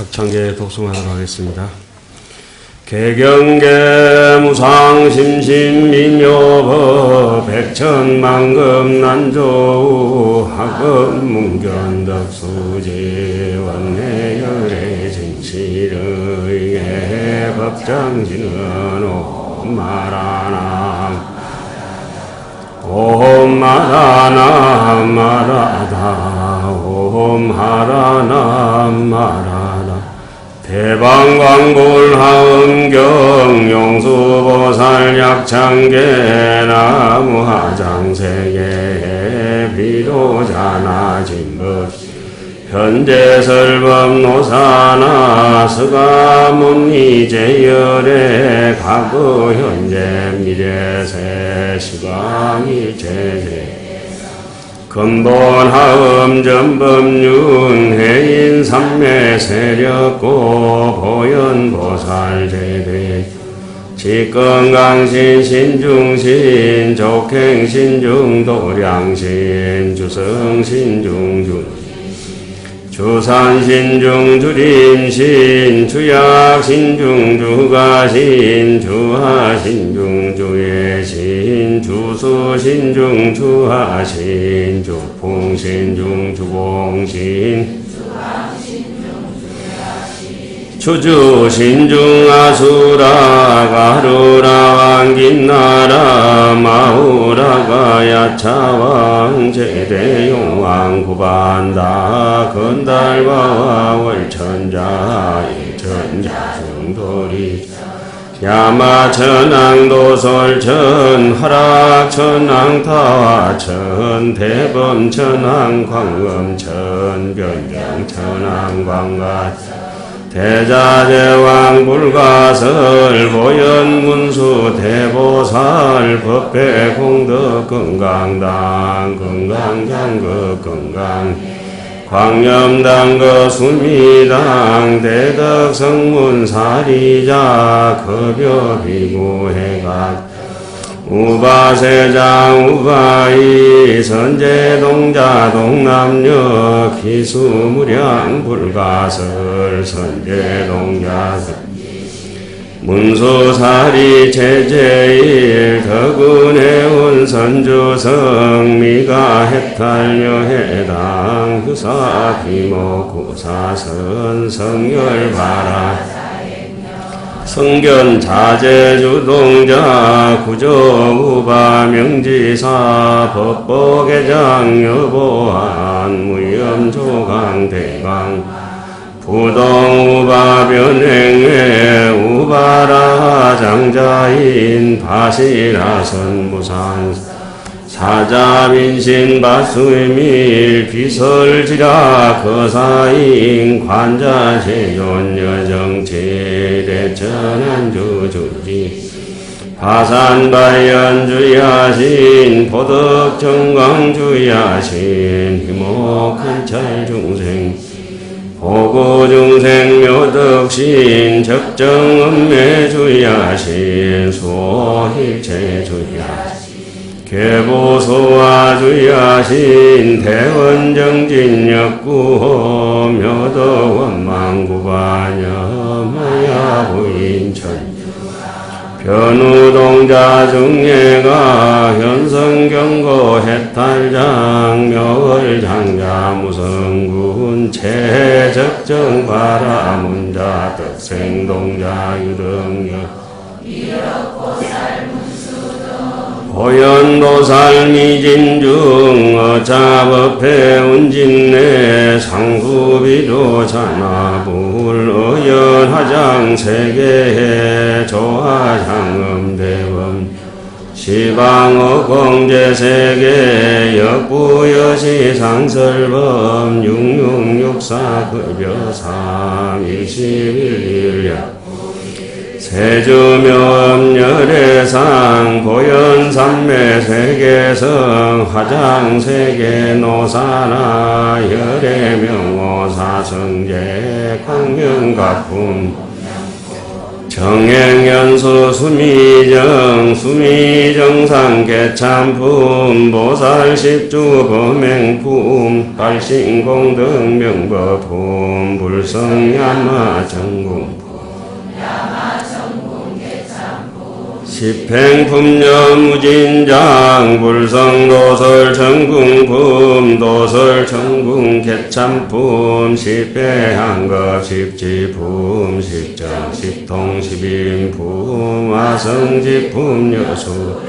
약창계 독송하도록 하겠습니다. 개경계 무상심신미묘법 백천만금 난조우 학업 문견덕수지 원내열의 진실의 법장진은 옴마라남 옴마라남 마라다 옴하라남 마라다 대방광불하음경 용수보살 약창계 나무하장세계 비로자나 진법 현재설법 노사나 서가문이제열의 과거 현재 미래세 시광이제제 근본하음 전법륜 해인 삼매 세력고 보현보살 제대 직건강신 신중신 족행신 중도량신 주성신 중중 주산신 중주림신 주약신 중주가신 주하신 중주예신 주수신 중주하신 주풍신 중주봉신 주주신 중아수라 가루라 왕긴나라 마우라가 야차왕 제대용왕 구반다 건달바와 월천자 일천자 중도리 야마천왕도솔천 화락천왕타화천 대범천왕 광음천 변경천왕 광가 대자제왕 불가설 보현문수 대보살 법배공덕 건강당 건강장거 건강 광염당거 순미당 대덕성문사리자 급여비구해각 우바세장 우바이 선제동자 동남녀 기수무량 불가설 선제동자 문수사리 제제일 덕운해운 선주성 미가 해탈녀 해당 휴사 기모구사선 성열바라 성견 자제주동자 구조우바 명지사 법보계장 여보한 무염조강 대강 부동우바 변행회 우바라 장자인 바시라선 무상 사자민신 바수밀 비설지라 거사인 관자세존 여정체대천안주주지 파산발연주야신 보덕정광주야신 희모큰찰중생 보고중생 묘덕신 적정음매주야신 수호일체주야신 개보소화주야신 대원정진역구호 묘덕원망구반여 마야부인천 변우동자 중예가 현성경고 해탈장 묘월장자 무성군 최적정바라문자 덕생동자 유등여 호연도살 미진중 어차법회 운진내 상수비로 잔화불 어연화장 세계해 조화장음대범 시방어공제세계 역부여시 상설범 육육육사급여삼 일십일일야 세주묘엄열애상 보현삼매세계성 화장세계노사나 열애명호사성제 광명가품 정행연수 수미정 수미정상 개참품 보살십주 범행품 발신공덕 명법품 불성야마정궁 십행품녀무진장 불성도설정궁품 도설정궁 개참품 십배한급 십지품 십정 십통 십인품 화성지품 여수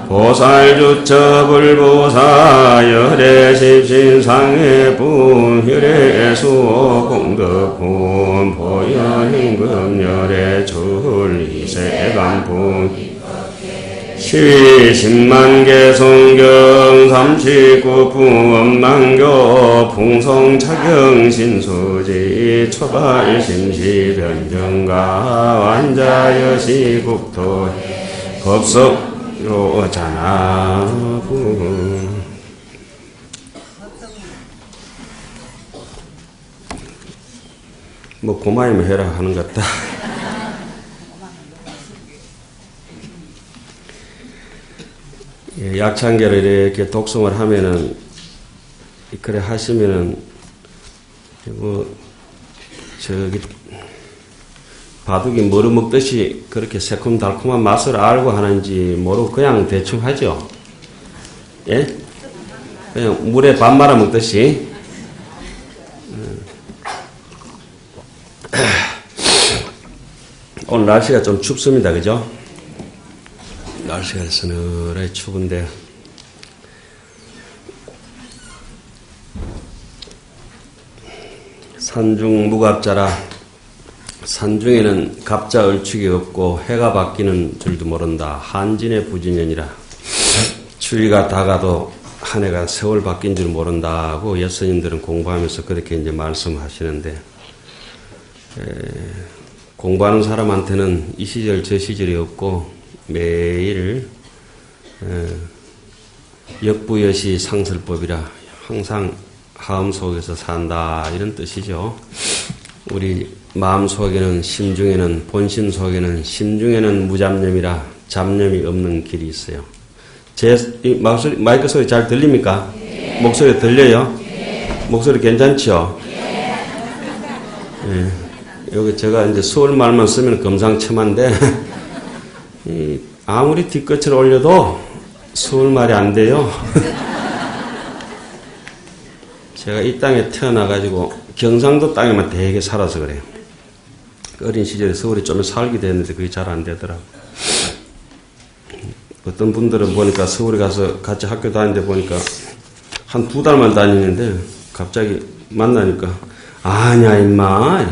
보살주처불보사 열애십신상해품 혈애수공덕품 보현임금 열애출 이세간품 시십만개 성경 삼십구품 원망교 풍성차경 신수지 초발심시변정가 완자여시국토 법석 로자나부 뭐 고마이면 해라 하는 것 같다. 예, 약창계를 이렇게 독송을 하면은 그래 하시면은 뭐 저기 바둑이 뭐를 먹듯이 그렇게 새콤달콤한 맛을 알고 하는지 모르고 그냥 대충 하죠. 예? 그냥 물에 밥 말아 먹듯이. 오늘 날씨가 좀 춥습니다. 그죠? 날씨가 서늘하게 추운데 산중 무갑자라 산중에는 갑자 얼축이 없고 해가 바뀌는 줄도 모른다. 한진의 부진년이라 추위가 다가도 한 해가 세월 바뀐 줄 모른다고 예스님들은 공부하면서 그렇게 이제 말씀하시는데 공부하는 사람한테는 이 시절 저 시절이 없고 매일 역부여시 상설법이라 항상 하음 속에서 산다 이런 뜻이죠. 우리 마음 속에는 심중에는 본심 속에는 심중에는 무잡념이라 잡념이 없는 길이 있어요. 제 마이크 소리 잘 들립니까? 네. 목소리 들려요? 네. 목소리 괜찮죠? 네. 네. 여기 제가 이제 서울 말만 쓰면 금상첨화인데 아무리 뒷끝을 올려도 서울 말이 안 돼요. 제가 이 땅에 태어나가지고 경상도 땅에만 되게 살아서 그래요. 어린 시절에 서울에 좀 살기도 했는데 그게 잘 안 되더라고요. 어떤 분들은 보니까 서울에 가서 같이 학교 다니는데 보니까 한 2달만 다니는데 갑자기 만나니까 아냐 임마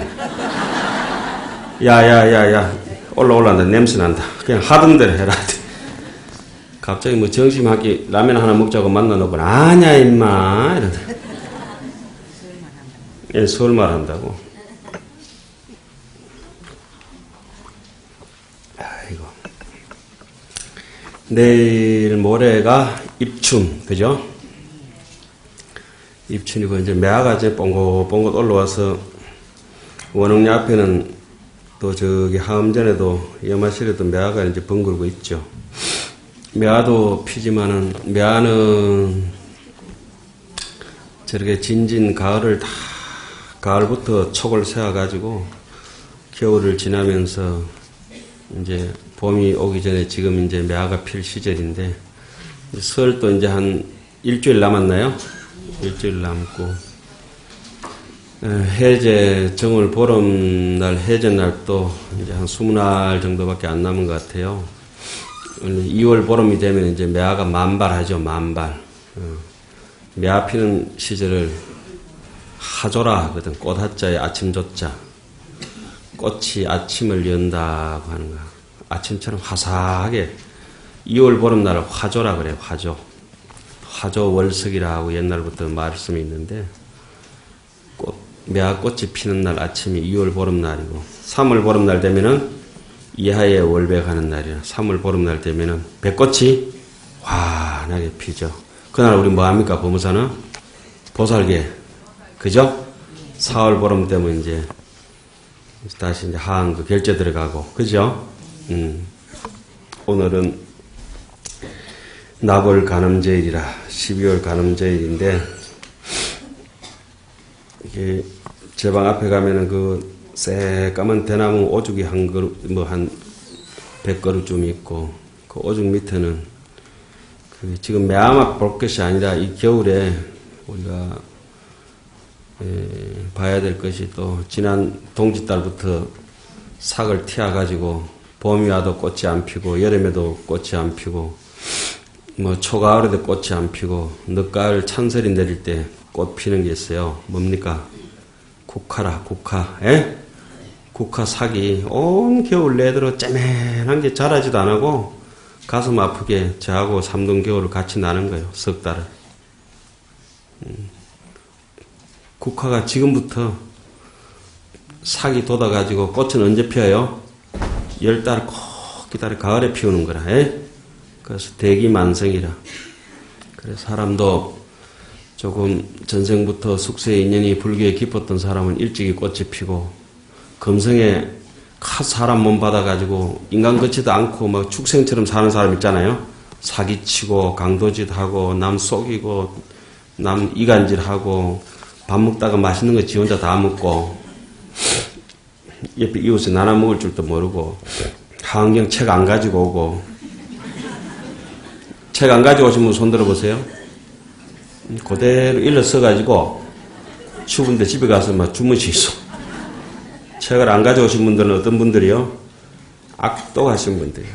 야야야야 올라온다 냄새 난다 그냥 하던 대로 해라. 갑자기 뭐 점심 한 끼 라면 하나 먹자고 만나놓고 아냐 임마 이러다. 예, 서울말 한다고. 아이고. 내일 모레가 입춘, 그죠? 입춘이고, 이제 매화가 이제 뽕긋뽕긋 올라와서, 원흥리 앞에는 또 저기 하음전에도, 염화실에도 매화가 이제 벙글고 있죠. 매화도 피지만은, 매화는 저렇게 진진 가을을 다 가을부터 촉을 세워가지고 겨울을 지나면서 이제 봄이 오기 전에 지금 이제 매화가 필 시절인데 설도 이제 한 일주일 남았나요? 일주일 남고 해제 정월 보름날 해제날 또 이제 한 20날 정도밖에 안 남은 것 같아요. 2월 보름이 되면 이제 매화가 만발하죠. 만발. 매화 피는 시절을 하조라 하거든. 꽃하자에 아침조자. 꽃이 아침을 연다고 하는 거야. 아침처럼 화사하게 2월 보름날을 화조라 그래요. 화조. 화조월석이라고 옛날부터 말씀이 있는데 매화꽃이 피는 날 아침이 2월 보름날이고 3월 보름날 되면은 이하에 월백하는 날이라 3월 보름날 되면은 백꽃이 환하게 피죠. 그날 우리 뭐합니까? 법무사는 보살계. 그죠? 4월 보름 때면 이제 다시 이제 하항도 결제 들어가고, 그죠? 오늘은 나벌 간음제일이라 12월 간음제일인데, 이게 제 방 앞에 가면은 그 새까만 대나무 오죽이 한 그릇, 한 100그릇쯤 있고, 그 오죽 밑에는 그 지금 매아맛 볼 것이 아니라 이 겨울에 우리가 봐야 될 것이 또 지난 동짓달부터 삭을 튀어가지고 봄이 와도 꽃이 안 피고 여름에도 꽃이 안 피고 뭐 초가을에도 꽃이 안 피고 늦가을 찬설이 내릴 때 꽃 피는 게 있어요. 뭡니까? 국화라, 국화. 에? 국화 삭이 온 겨울 내도록 째맨한 게 자라지도 안 하고 가슴 아프게 저하고 3등 겨울을 같이 나는 거예요. 석 달을. 국화가 지금부터 삭이 돋아가지고 꽃은 언제 피어요? 10달 꼭 기다려 가을에 피우는 거라. 에? 그래서 대기만성이라. 그래서 사람도 조금 전생부터 숙세의 인연이 불교에 깊었던 사람은 일찍이 꽃이 피고 금성에 사람 몸 받아가지고 인간 같지도 않고 막 축생처럼 사는 사람 있잖아요. 사기치고 강도짓하고 남 속이고 남 이간질하고 밥 먹다가 맛있는 거 지 혼자 다 먹고 옆에 이웃에 나눠 먹을 줄도 모르고 하은경 책 안 가지고 오고 책 안 가지고 오신 분 손 들어보세요. 그대로 일러서가지고 추운데 집에 가서 막 주무시소. 책을 안 가져오신 분들은 어떤 분들이요? 악독하신 분들이에요.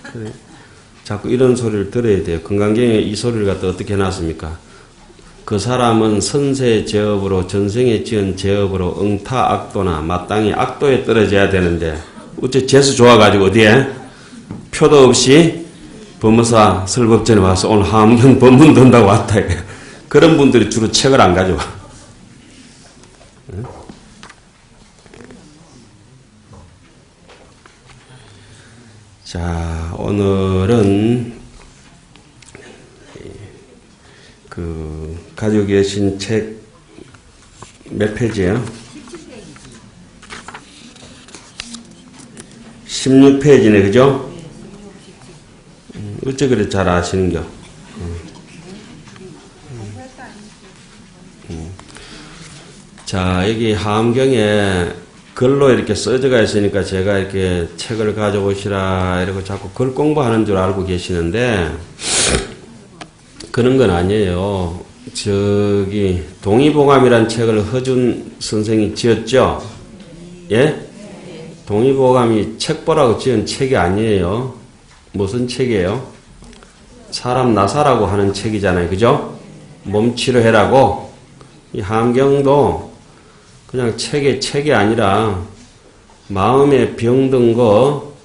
그래. 자꾸 이런 소리를 들어야 돼요. 건강경에 이 소리를 갖다 어떻게 해놨습니까? 그 사람은 선세 제업으로 전생에 지은 제업으로 응타 악도나 마땅히 악도에 떨어져야 되는데 어째 재수 좋아가지고 어디에? 표도 없이 법무사 설법전에 와서 오늘 하암경 법문 든다고 왔다. 그런 분들이 주로 책을 안 가져와. 자, 오늘은 가지고 계신 책 몇 페이지예요? 16페이지네, 그죠? 어째 그래 잘 아시는겨? 자, 여기 하암경에 글로 이렇게 써져가 있으니까 제가 이렇게 책을 가져오시라 이러고 자꾸 글 공부하는 줄 알고 계시는데 그런 건 아니에요. 저기 동의보감이란 책을 허준 선생이 지었죠? 예? 동의보감이 책 보라고 지은 책이 아니에요. 무슨 책이에요? 사람 나사라고 하는 책이잖아요. 그죠? 몸 치료해라고. 이 하암경도 그냥 책이 아니라 마음에 병든 거,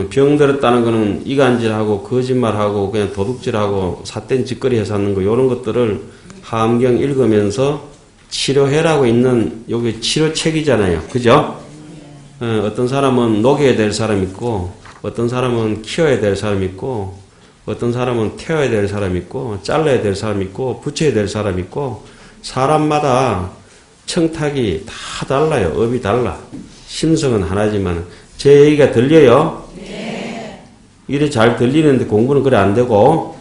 병들었다는 거는 이간질하고 거짓말하고 그냥 도둑질하고 삿된 짓거리 해서 하는 거 이런 것들을 하암경 읽으면서 치료해라고 있는 요게 치료책이잖아요. 그죠? 어떤 사람은 녹여야 될 사람 있고 어떤 사람은 키워야 될 사람 있고 어떤 사람은 태워야 될 사람 있고 잘라야 될 사람 있고 붙여야 될 사람 있고 사람마다 청탁이 다 달라요. 업이 달라. 심성은 하나지만 제 얘기가 들려요? 네. 이래 잘 들리는데 공부는 그래 안 되고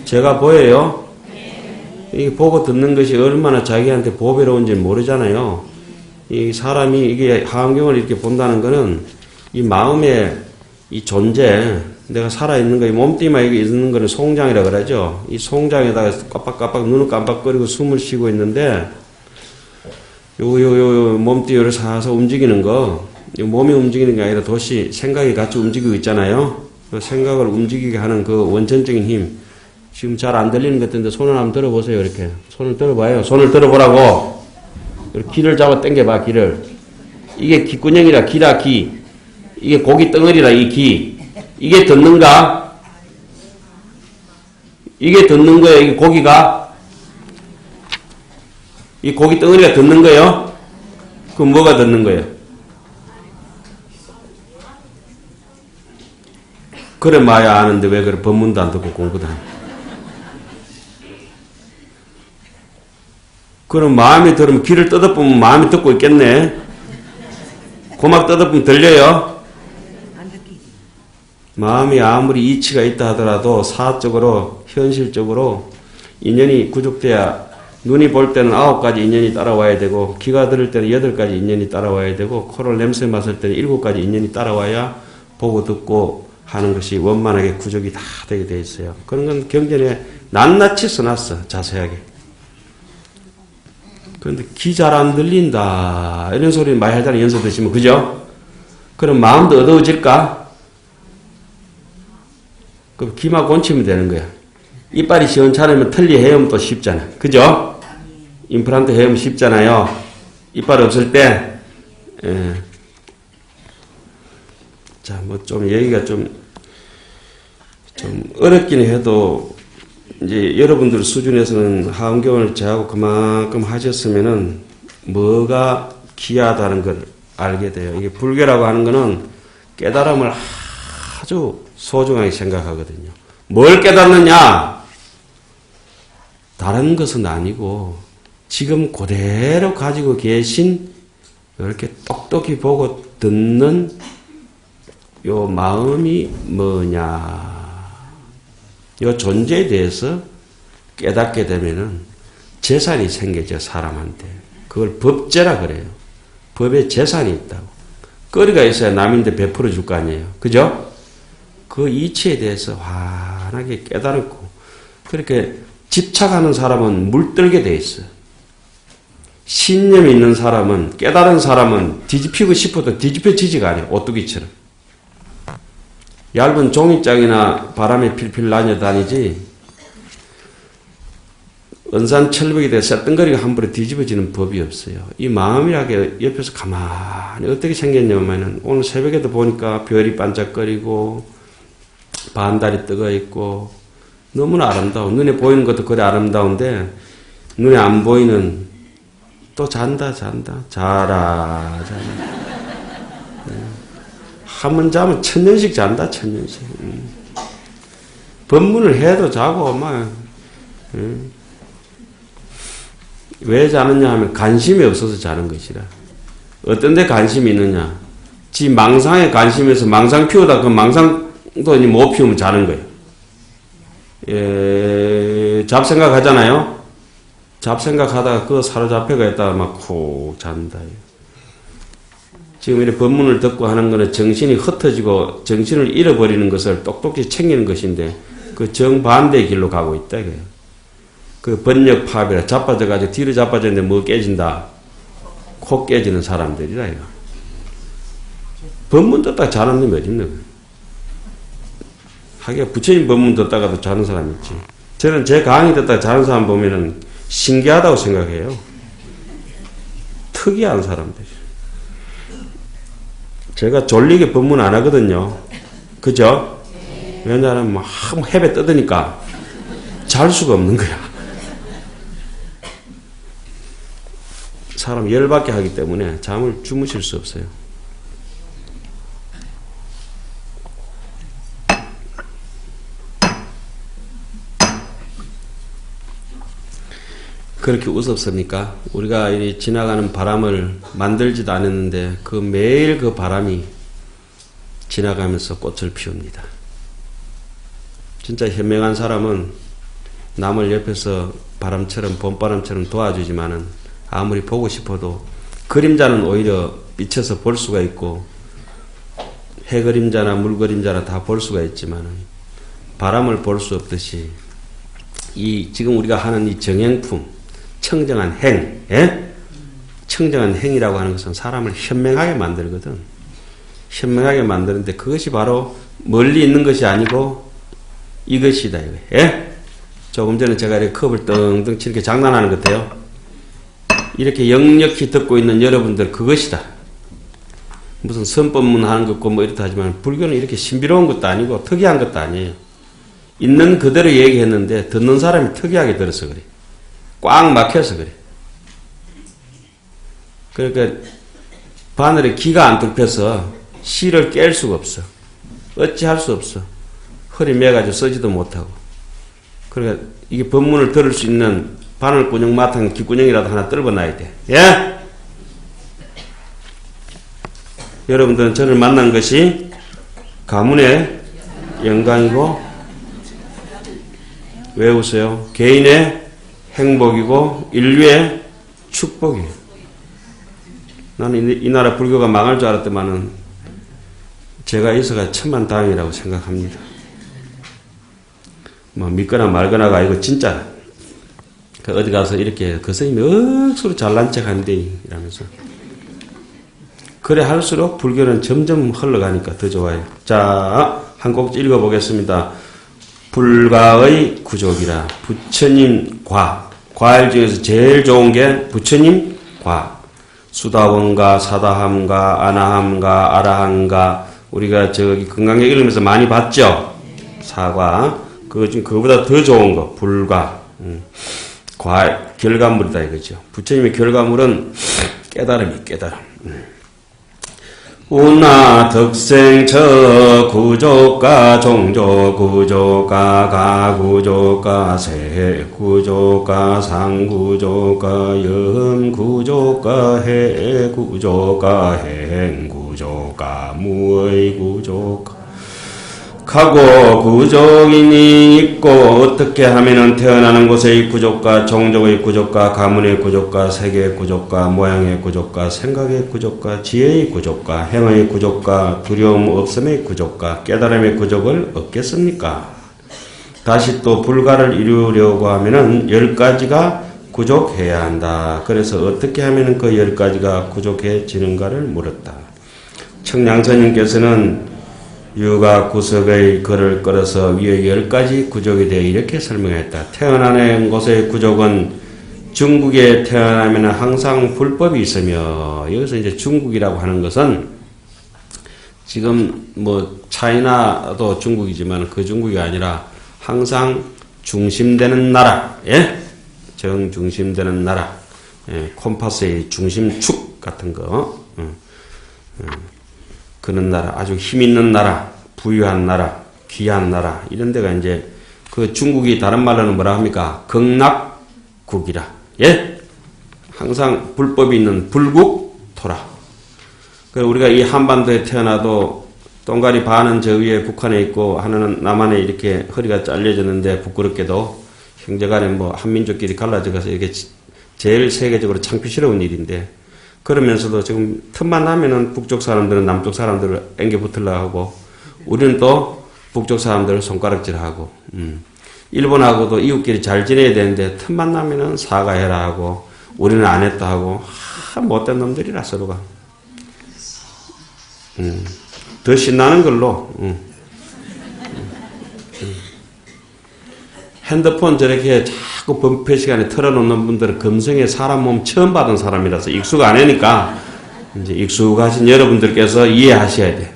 제가 보여요? 네. 이게 보고 듣는 것이 얼마나 자기한테 보배로운지 모르잖아요. 이 사람이 이게 하암경을 이렇게 본다는 거는 이 마음의 이 존재 내가 살아있는 거, 이 몸뚱이만 이게 있는 거는 송장이라 그러죠. 이 송장에다가 깜빡깜빡 눈을 깜빡거리고 숨을 쉬고 있는데 요 몸뚱이를 사서 움직이는 거, 몸이 움직이는 게 아니라 도시 생각이 같이 움직이고 있잖아요. 그 생각을 움직이게 하는 그 원천적인 힘. 지금 잘 안 들리는 것 같은데 손을 한번 들어보세요. 이렇게 손을 들어봐요. 손을 들어보라고. 기를 잡아 당겨봐. 기를. 이게 기꾼형이라 기라 기. 이게 고기 덩어리라 이 기. 이게 듣는가? 이게 듣는 거예요. 이게 고기가? 이 고기 덩어리가 듣는 거예요? 그럼 뭐가 듣는 거예요? 그래 마야 아는데 왜 그래 법문도 안 듣고 공부도 안 해. 그럼 마음이 들으면 귀를 뜯어보면 마음이 듣고 있겠네. 고막 뜯어보면 들려요? 마음이 아무리 이치가 있다 하더라도 사적으로 현실적으로 인연이 구족돼야 눈이 볼 때는 9가지 인연이 따라와야 되고 귀가 들을 때는 8가지 인연이 따라와야 되고 코를 냄새 맡을 때는 7가지 인연이 따라와야 보고 듣고 하는 것이 원만하게 구족이 다 되게 돼 있어요. 그런 건 경전에 낱낱이 써놨어. 자세하게. 그런데 귀 잘 안 들린다 이런 소리 많이 하잖아요. 연세 드시면. 그죠? 그럼 마음도 어두워질까? 그럼 귀만 곤치면 되는 거야. 이빨이 시원찮으면 틀니 헤엄도 쉽잖아. 그죠? 임플란트 헤엄 쉽잖아요. 이빨 없을 때. 예. 자, 뭐 좀 얘기가 좀 어렵긴 해도 이제 여러분들 수준에서는 하음경을 제하고 그만큼 하셨으면은 뭐가 귀하다는 걸 알게 돼요. 이게 불교라고 하는 거는 깨달음을 아주 소중하게 생각하거든요. 뭘 깨닫느냐? 다른 것은 아니고 지금 그대로 가지고 계신 이렇게 똑똑히 보고 듣는 요 마음이 뭐냐? 요 존재에 대해서 깨닫게 되면은 재산이 생겨져, 사람한테. 그걸 법재라 그래요. 법에 재산이 있다고. 거리가 있어야 남인데 베풀어 줄 거 아니에요. 그죠? 그 이치에 대해서 환하게 깨달고, 그렇게 집착하는 사람은 물들게 돼 있어요. 신념이 있는 사람은, 깨달은 사람은 뒤집히고 싶어도 뒤집혀지지가 않아요. 오뚜기처럼. 얇은 종이장이나 바람에 필필 나녀다니지 은산 철벽에 대해서 쇳덩거리가 함부로 뒤집어지는 법이 없어요. 이 마음이라게 옆에서 가만히 어떻게 생겼냐면은 오늘 새벽에도 보니까 별이 반짝거리고 반달이 떠가 있고 너무나 아름다워. 눈에 보이는 것도 그래 아름다운데 눈에 안 보이는 또 자라. 한 번 자면 1000년씩 잔다, 1000년씩. 법문을 해도 자고, 막. 왜 자느냐 하면 관심이 없어서 자는 것이라. 어떤 데 관심이 있느냐? 지 망상에 관심에서 망상 피우다 그 망상도 못 피우면 자는 거예요. 잡생각 하잖아요? 잡생각 하다가 그거 사로잡혀가 있다가 막 콕 잔다. 지금 이렇게 법문을 듣고 하는 거는 정신이 흩어지고 정신을 잃어버리는 것을 똑똑히 챙기는 것인데 그 정반대의 길로 가고 있다. 이거예요. 그 번역 파괴라 자빠져가지고 뒤로 자빠졌는데 뭐 깨진다. 코 깨지는 사람들이라 이거. 법문 듣다가 자는 놈이 어딨나. 하기야 부처님 법문 듣다가도 자는 사람 있지. 저는 제 강의 듣다가 자는 사람 보면은 신기하다고 생각해요. 특이한 사람들이. 제가 졸리게 법문 안 하거든요. 그죠? 왜냐하면 막 해배 떠드니까 잘 수가 없는 거야. 사람 열받게 하기 때문에 잠을 주무실 수 없어요. 그렇게 우습습니까? 우리가 이 지나가는 바람을 만들지도 않았는데 그 매일 그 바람이 지나가면서 꽃을 피웁니다. 진짜 현명한 사람은 남을 옆에서 바람처럼 봄바람처럼 도와주지만은 아무리 보고 싶어도 그림자는 오히려 비쳐서 볼 수가 있고 해 그림자나 물 그림자나 다 볼 수가 있지만은 바람을 볼 수 없듯이 이 지금 우리가 하는 이 정행품 청정한 행, 예? 청정한 행이라고 하는 것은 사람을 현명하게 만들거든. 현명하게 만드는데 그것이 바로 멀리 있는 것이 아니고 이것이다. 이거. 예? 조금 전에 제가 이렇게 컵을 떵떵 치렇게 장난하는 것 같아요. 이렇게 역력히 듣고 있는 여러분들 그것이다. 무슨 선법문 하는 것 같고 뭐 이렇다 하지만 불교는 이렇게 신비로운 것도 아니고 특이한 것도 아니에요. 있는 그대로 얘기했는데 듣는 사람이 특이하게 들어서 그래. 꽉 막혀서 그래. 그러니까 바늘에 기가 안 뚫혀서 실을 깰 수가 없어. 어찌할 수 없어. 허리 매가지고 쓰지도 못하고. 그러니까 이게 법문을 들을 수 있는 바늘구녕 마탕 귓구녕이라도 하나 떨궈놔야 돼. 예? 여러분들은 저를 만난 것이 가문의 영광이고, 왜 웃어요? 개인의 행복이고 인류의 축복이에요. 나는 이 나라 불교가 망할 줄 알았더만은 제가 있어가 천만다행이라고 생각합니다. 뭐 믿거나 말거나가 아니고 진짜 어디 가서 이렇게 그 스님이 억수로 잘난 척한대 이러면서 그래 할수록 불교는 점점 흘러가니까 더 좋아요. 자, 한 곡 읽어보겠습니다. 불가의 구족이라. 부처님 과일 중에서 제일 좋은 게 부처님 과. 수다원가 사다함가 아나함가 아라함가 우리가 저기 건강에 읽으면서 많이 봤죠. 사과. 그거보다 더 좋은 거 불가. 과일 결과물이다 이거죠. 부처님의 결과물은 깨달음이 깨달음. 운나 덕생처 구조가 종조 구조가 가구조가 세구조가 상구조가 염구조가 해구조가 행구조가 무의구조가 하고 구족이니 있고 어떻게 하면은 태어나는 곳의 구족과 종족의 구족과 가문의 구족과 세계의 구족과 모양의 구족과 생각의 구족과 지혜의 구족과 행의 구족과 두려움 없음의 구족과 깨달음의 구족을 얻겠습니까? 다시 또 불가를 이루려고 하면은 10가지가 구족해야 한다. 그래서 어떻게 하면은 그 10가지가 구족해지는가를 물었다. 청량스님께서는 유가구석의 글을 끌어서 위에 10가지 구족에 대해 이렇게 설명했다. 태어나는 곳의 구족은 중국에 태어나면 항상 불법이 있으며, 여기서 이제 중국이라고 하는 것은 지금 뭐 차이나도 중국이지만 그 중국이 아니라 항상 중심되는 나라, 예? 정중심되는 나라, 예? 콤파스의 중심축 같은 거, 그런 나라, 아주 힘있는 나라, 부유한 나라, 귀한 나라, 이런 데가 이제, 그 중국이 다른 말로는 뭐라 합니까? 극락국이라. 예? 항상 불법이 있는 불국토라. 그 우리가 이 한반도에 태어나도 똥가리 반은 저 위에 북한에 있고 하나는 남한에 이렇게 허리가 잘려졌는데 부끄럽게도 형제간에 뭐 한민족끼리 갈라져 가서 이렇게 제일 세계적으로 창피스러운 일인데, 그러면서도 지금 틈만 나면은 북쪽 사람들은 남쪽 사람들을 앵겨 붙으려고 하고, 우리는 또 북쪽 사람들을 손가락질하고, 일본하고도 이웃끼리 잘 지내야 되는데 틈만 나면은 사과해라 하고, 우리는 안 했다 하고, 못된 놈들이라 서로가. 더 신나는 걸로. 핸드폰 저렇게 자꾸 범패 시간에 틀어놓는 분들은 금성에 사람 몸 처음 받은 사람이라서 익숙 안 하니까 이제 익숙하신 여러분들께서 이해하셔야 돼.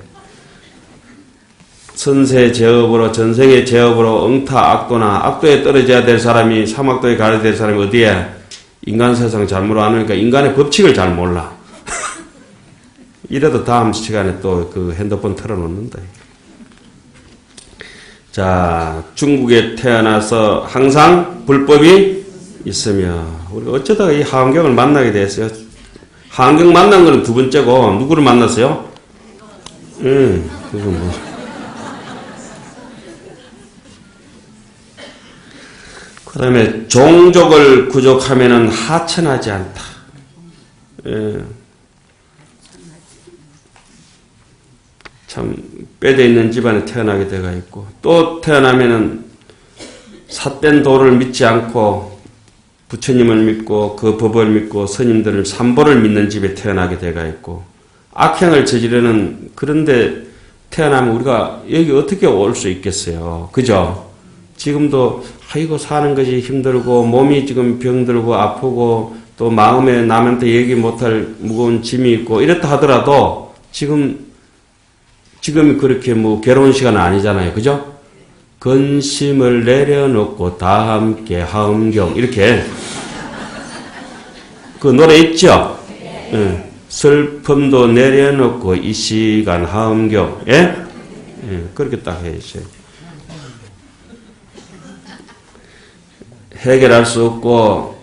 선세 제업으로 전생의 제업으로 응타 악도나 악도에 떨어져야 될 사람이 삼악도에 가야 될 사람이 어디에 인간 세상 잘 모르니까 인간의 법칙을 잘 몰라. 이래도 다음 시간에 또 그 핸드폰 틀어놓는다. 자, 중국에 태어나서 항상 불법이 있으며, 우리 어쩌다가 이 하원경을 만나게 됐어요. 하원경 만난 거는 두 번째고, 누구를 만났어요? 그거 뭐. 그 다음에 종족을 구족하면은 하천하지 않다. 참 뼈대 있는 집안에 태어나게 되가 있고, 또 태어나면은 삿된 도를 믿지 않고 부처님을 믿고 그 법을 믿고 스님들을 삼보를 믿는 집에 태어나게 되가 있고, 악행을 저지르는 그런데 태어나면 우리가 여기 어떻게 올 수 있겠어요? 그죠? 지금도 아이고 사는 것이 힘들고 몸이 지금 병들고 아프고 또 마음에 남한테 얘기 못할 무거운 짐이 있고 이렇다 하더라도 지금 그렇게 뭐 괴로운 시간은 아니잖아요. 그죠? 근심을 내려놓고 다 함께 하음경 이렇게 그 노래 있죠? 예. 슬픔도 내려놓고 이 시간 하음경. 예? 예. 그렇게 딱 해주세요. 해결할 수 없고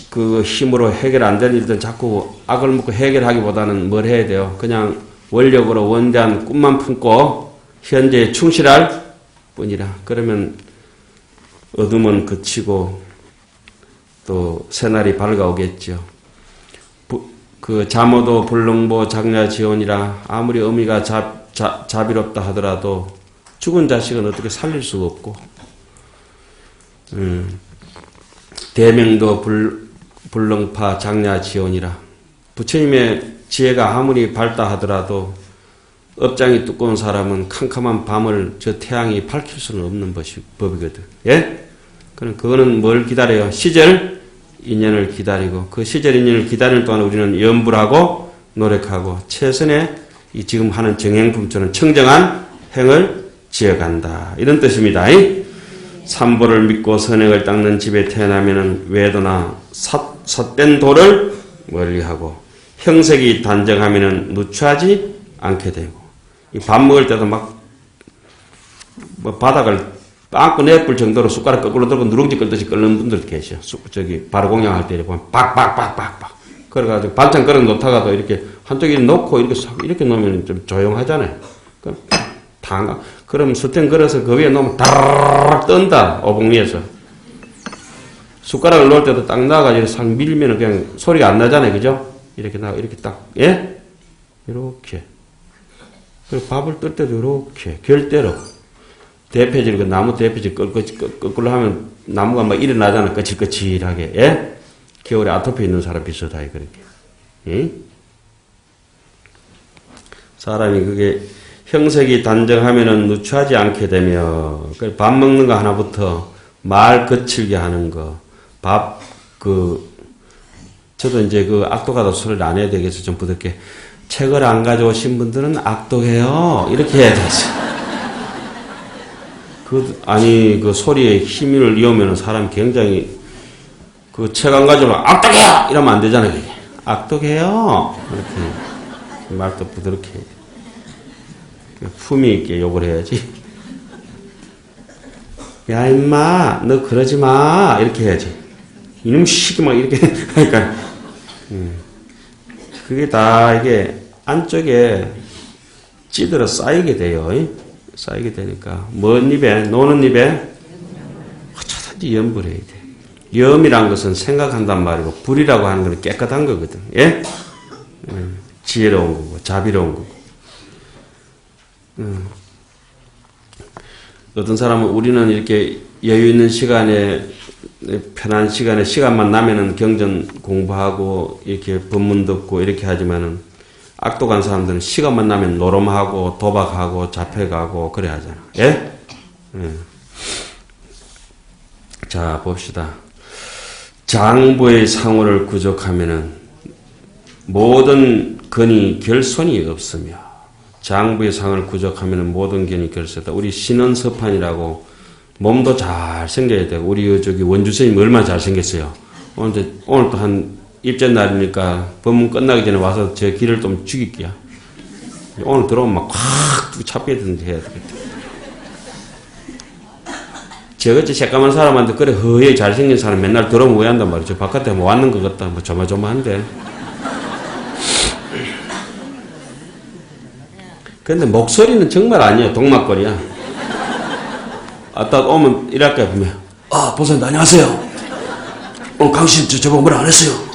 그 힘으로 해결 안 될 일들 자꾸 악을 먹고 해결하기보다는 뭘 해야 돼요? 그냥 원력으로 원대한 꿈만 품고 현재에 충실할 뿐이라. 그러면 어둠은 그치고 또 새날이 밝아오겠죠. 그 잠오도 불능보 장야지온이라 아무리 어미가 자비롭다 하더라도 죽은 자식은 어떻게 살릴 수가 없고 대명도 불능파 장야지온이라 부처님의 지혜가 아무리 밝다 하더라도 업장이 두꺼운 사람은 캄캄한 밤을 저 태양이 밝힐 수는 없는 법이거든. 예? 그럼 그거는 뭘 기다려요? 시절 인연을 기다리고 그 시절 인연을 기다리는 동안 우리는 염불하고 노력하고 최선의 이 지금 하는 정행품처럼 청정한 행을 지어간다. 이런 뜻입니다. 삼보를 믿고 선행을 닦는 집에 태어나면은 외도나 삿된 도를 멀리하고 형색이 단정하면은 누추하지 않게 되고 밥 먹을 때도 막 뭐 바닥을 빵꾸 내뿔 정도로 숟가락 거꾸로 들고 누룽지 끓듯이 끓는 분들 계셔. 저기 바로 공양할 때 보면 빡빡빡빡빡. 그래가지고 반찬 끓여 놓다가도 이렇게 한쪽에 놓고 이렇게 놓으면 좀 조용하잖아요. 그럼 다 그럼 스텐 걸어서 그 위에 놓으면 다르르 뜬다. 오븐 위에서. 숟가락을 놓을 때도 딱 나가지고 싹 밀면은 그냥 소리가 안 나잖아요. 그죠? 이렇게 딱, 예? 이렇게. 그리고 밥을 뜰 때도 이렇게, 결대로. 대패질, 그 나무 대패질 거꾸로 하면 나무가 막 일어나잖아. 거칠거칠하게. 예? 겨울에 아토피 있는 사람 비슷하게 그렇게. 예? 사람이 그게 형색이 단정하면은 누추하지 않게 되며, 밥 먹는 거 하나부터 말 거칠게 하는 거, 저도 이제 그 악독하다 소리를 안 해야 되겠어. 좀 부드럽게. 책을 안 가져오신 분들은 악독해요. 이렇게 해야 되지. 그 소리에 힘을 이으면 사람 굉장히, 그 책 안 가져오면 악독해요! 이러면 안 되잖아요. 그게. 악독해요! 이렇게. 말도 부드럽게. 품위 있게 욕을 해야지. 야, 임마, 너 그러지 마. 이렇게 해야지. 이놈 시기 막 이렇게. 그러니까, 그게 다 이게 안쪽에 찌들어 쌓이게 돼요. 쌓이게 되니까. 먼 입에, 노는 입에 어쩌든지 염불해야 돼. 염이란 것은 생각한단 말이고, 불이라고 하는 건 깨끗한 거거든. 예? 지혜로운 거고, 자비로운 거고. 어떤 사람은 우리는 이렇게 여유 있는 시간에, 편한 시간에 시간만 나면은 경전 공부하고, 이렇게 법문 듣고, 이렇게 하지만은, 악독한 사람들은 시간만 나면 노름하고, 도박하고, 잡혀가고, 그래 하잖아. 예? 자, 봅시다. 장부의 상호를 구족하면은, 모든 근이 결손이 없으며, 장부의 상을 구족하면은 모든 견이 결손이다. 우리 신원서판이라고, 몸도 잘 생겨야 되고, 우리 저기 원주 스님 얼마나 잘 생겼어요. 오늘 또 한 입전 날이니까 법문 끝나기 전에 와서 제 길을 좀 죽일게요. 오늘 들어오면 막 콱 차빼든지 해야 되겠다. 저같이 새까만 사람한테 그래 허예 잘생긴 사람 맨날 들어오면 왜 한단 말이죠. 바깥에 뭐 왔는 것 같다. 뭐 조마조마한데. 근데 목소리는 정말 아니에요. 동막거리야. 딱 오면 이랄까 보면 보선님 안녕하세요. 강신 저보고 뭐라 안 했어요.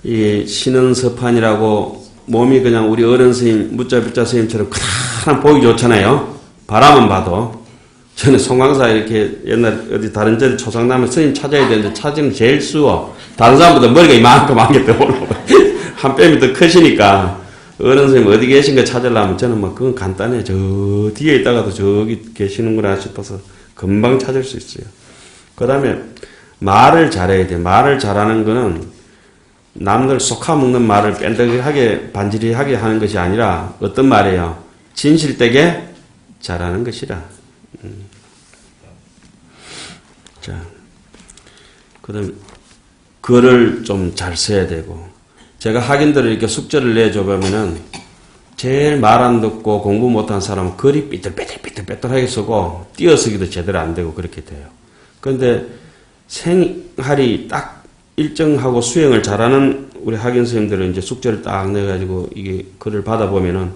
이 신흥서판이라고 몸이 그냥 우리 어른 스님 무자비자 스님처럼 크다란 보기 좋잖아요. 바라만 봐도. 저는 송광사 이렇게 옛날 어디 다른 데 초상나면 스님 찾아야 되는데 찾으면 제일 쉬워. 다른 사람보다 머리가 이만큼 많기 때문에 한 뼘이 더 크시니까 어른 스님 어디 계신가 찾으려면 저는 막 그건 간단해. 저 뒤에 있다가도 저기 계시는구나 싶어서 금방 찾을 수 있어요. 그 다음에 말을 잘해야 돼. 말을 잘하는 거는 남들 쏙아먹는 말을 뺀덕하게 반지리하게 하는 것이 아니라 어떤 말이에요? 진실되게 잘하는 것이라. 자, 그 다음에 글을 좀 잘 써야 되고 제가 학인들을 이렇게 숙제를 내줘 보면은 제일 말 안 듣고 공부 못한 사람은 글이 삐뚤빼뚤하게 쓰고 띄어쓰기도 제대로 안 되고 그렇게 돼요. 그런데 생활이 딱 일정하고 수행을 잘하는 우리 학연 선생님들은 이제 숙제를 딱 내가지고 이게 글을 받아보면은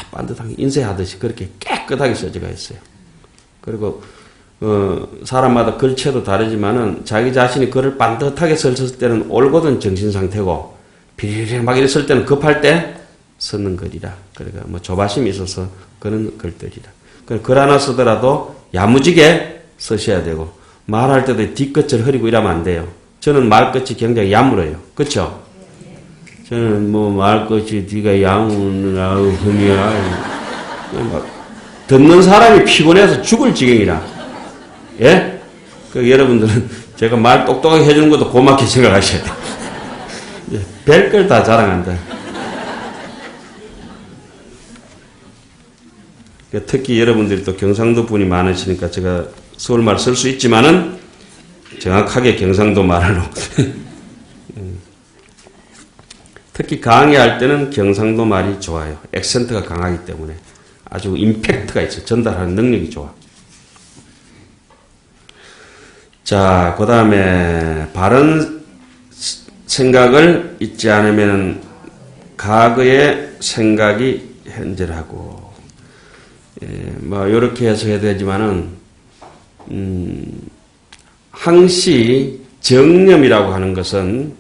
반듯하게 인쇄하듯이 그렇게 깨끗하게 써져가 있어요. 그리고 사람마다 글체도 다르지만은 자기 자신이 글을 반듯하게 썼을 때는 올곧은 정신 상태고 비리리 막 이랬을 때는 급할 때 쓰는 글이라. 그러니까 뭐 조바심이 있어서 그런 글들이라. 글 하나 쓰더라도 야무지게 쓰셔야 되고 말할 때도 뒤끝을 흐리고 이러면 안 돼요. 저는 말끝이 굉장히 야물어요. 그렇죠? 저는 뭐 말끝이 뒤가 야무나 흠이야. 막 듣는 사람이 피곤해서 죽을 지경이라. 예? 그 여러분들은 제가 말 똑똑하게 해주는 것도 고맙게 생각하셔야 돼요. 별걸 다 자랑한다. 특히 여러분들이 또 경상도 분이 많으시니까 제가 서울말 쓸 수 있지만은 정확하게 경상도 말로 특히 강의할 때는 경상도 말이 좋아요. 액센트가 강하기 때문에 아주 임팩트가 있어요. 전달하는 능력이 좋아. 자, 그 다음에 바른 생각을 잊지 않으면 과거의 생각이 현재라고. 뭐 이렇게 해석해야 되지만은 항시 정념이라고 하는 것은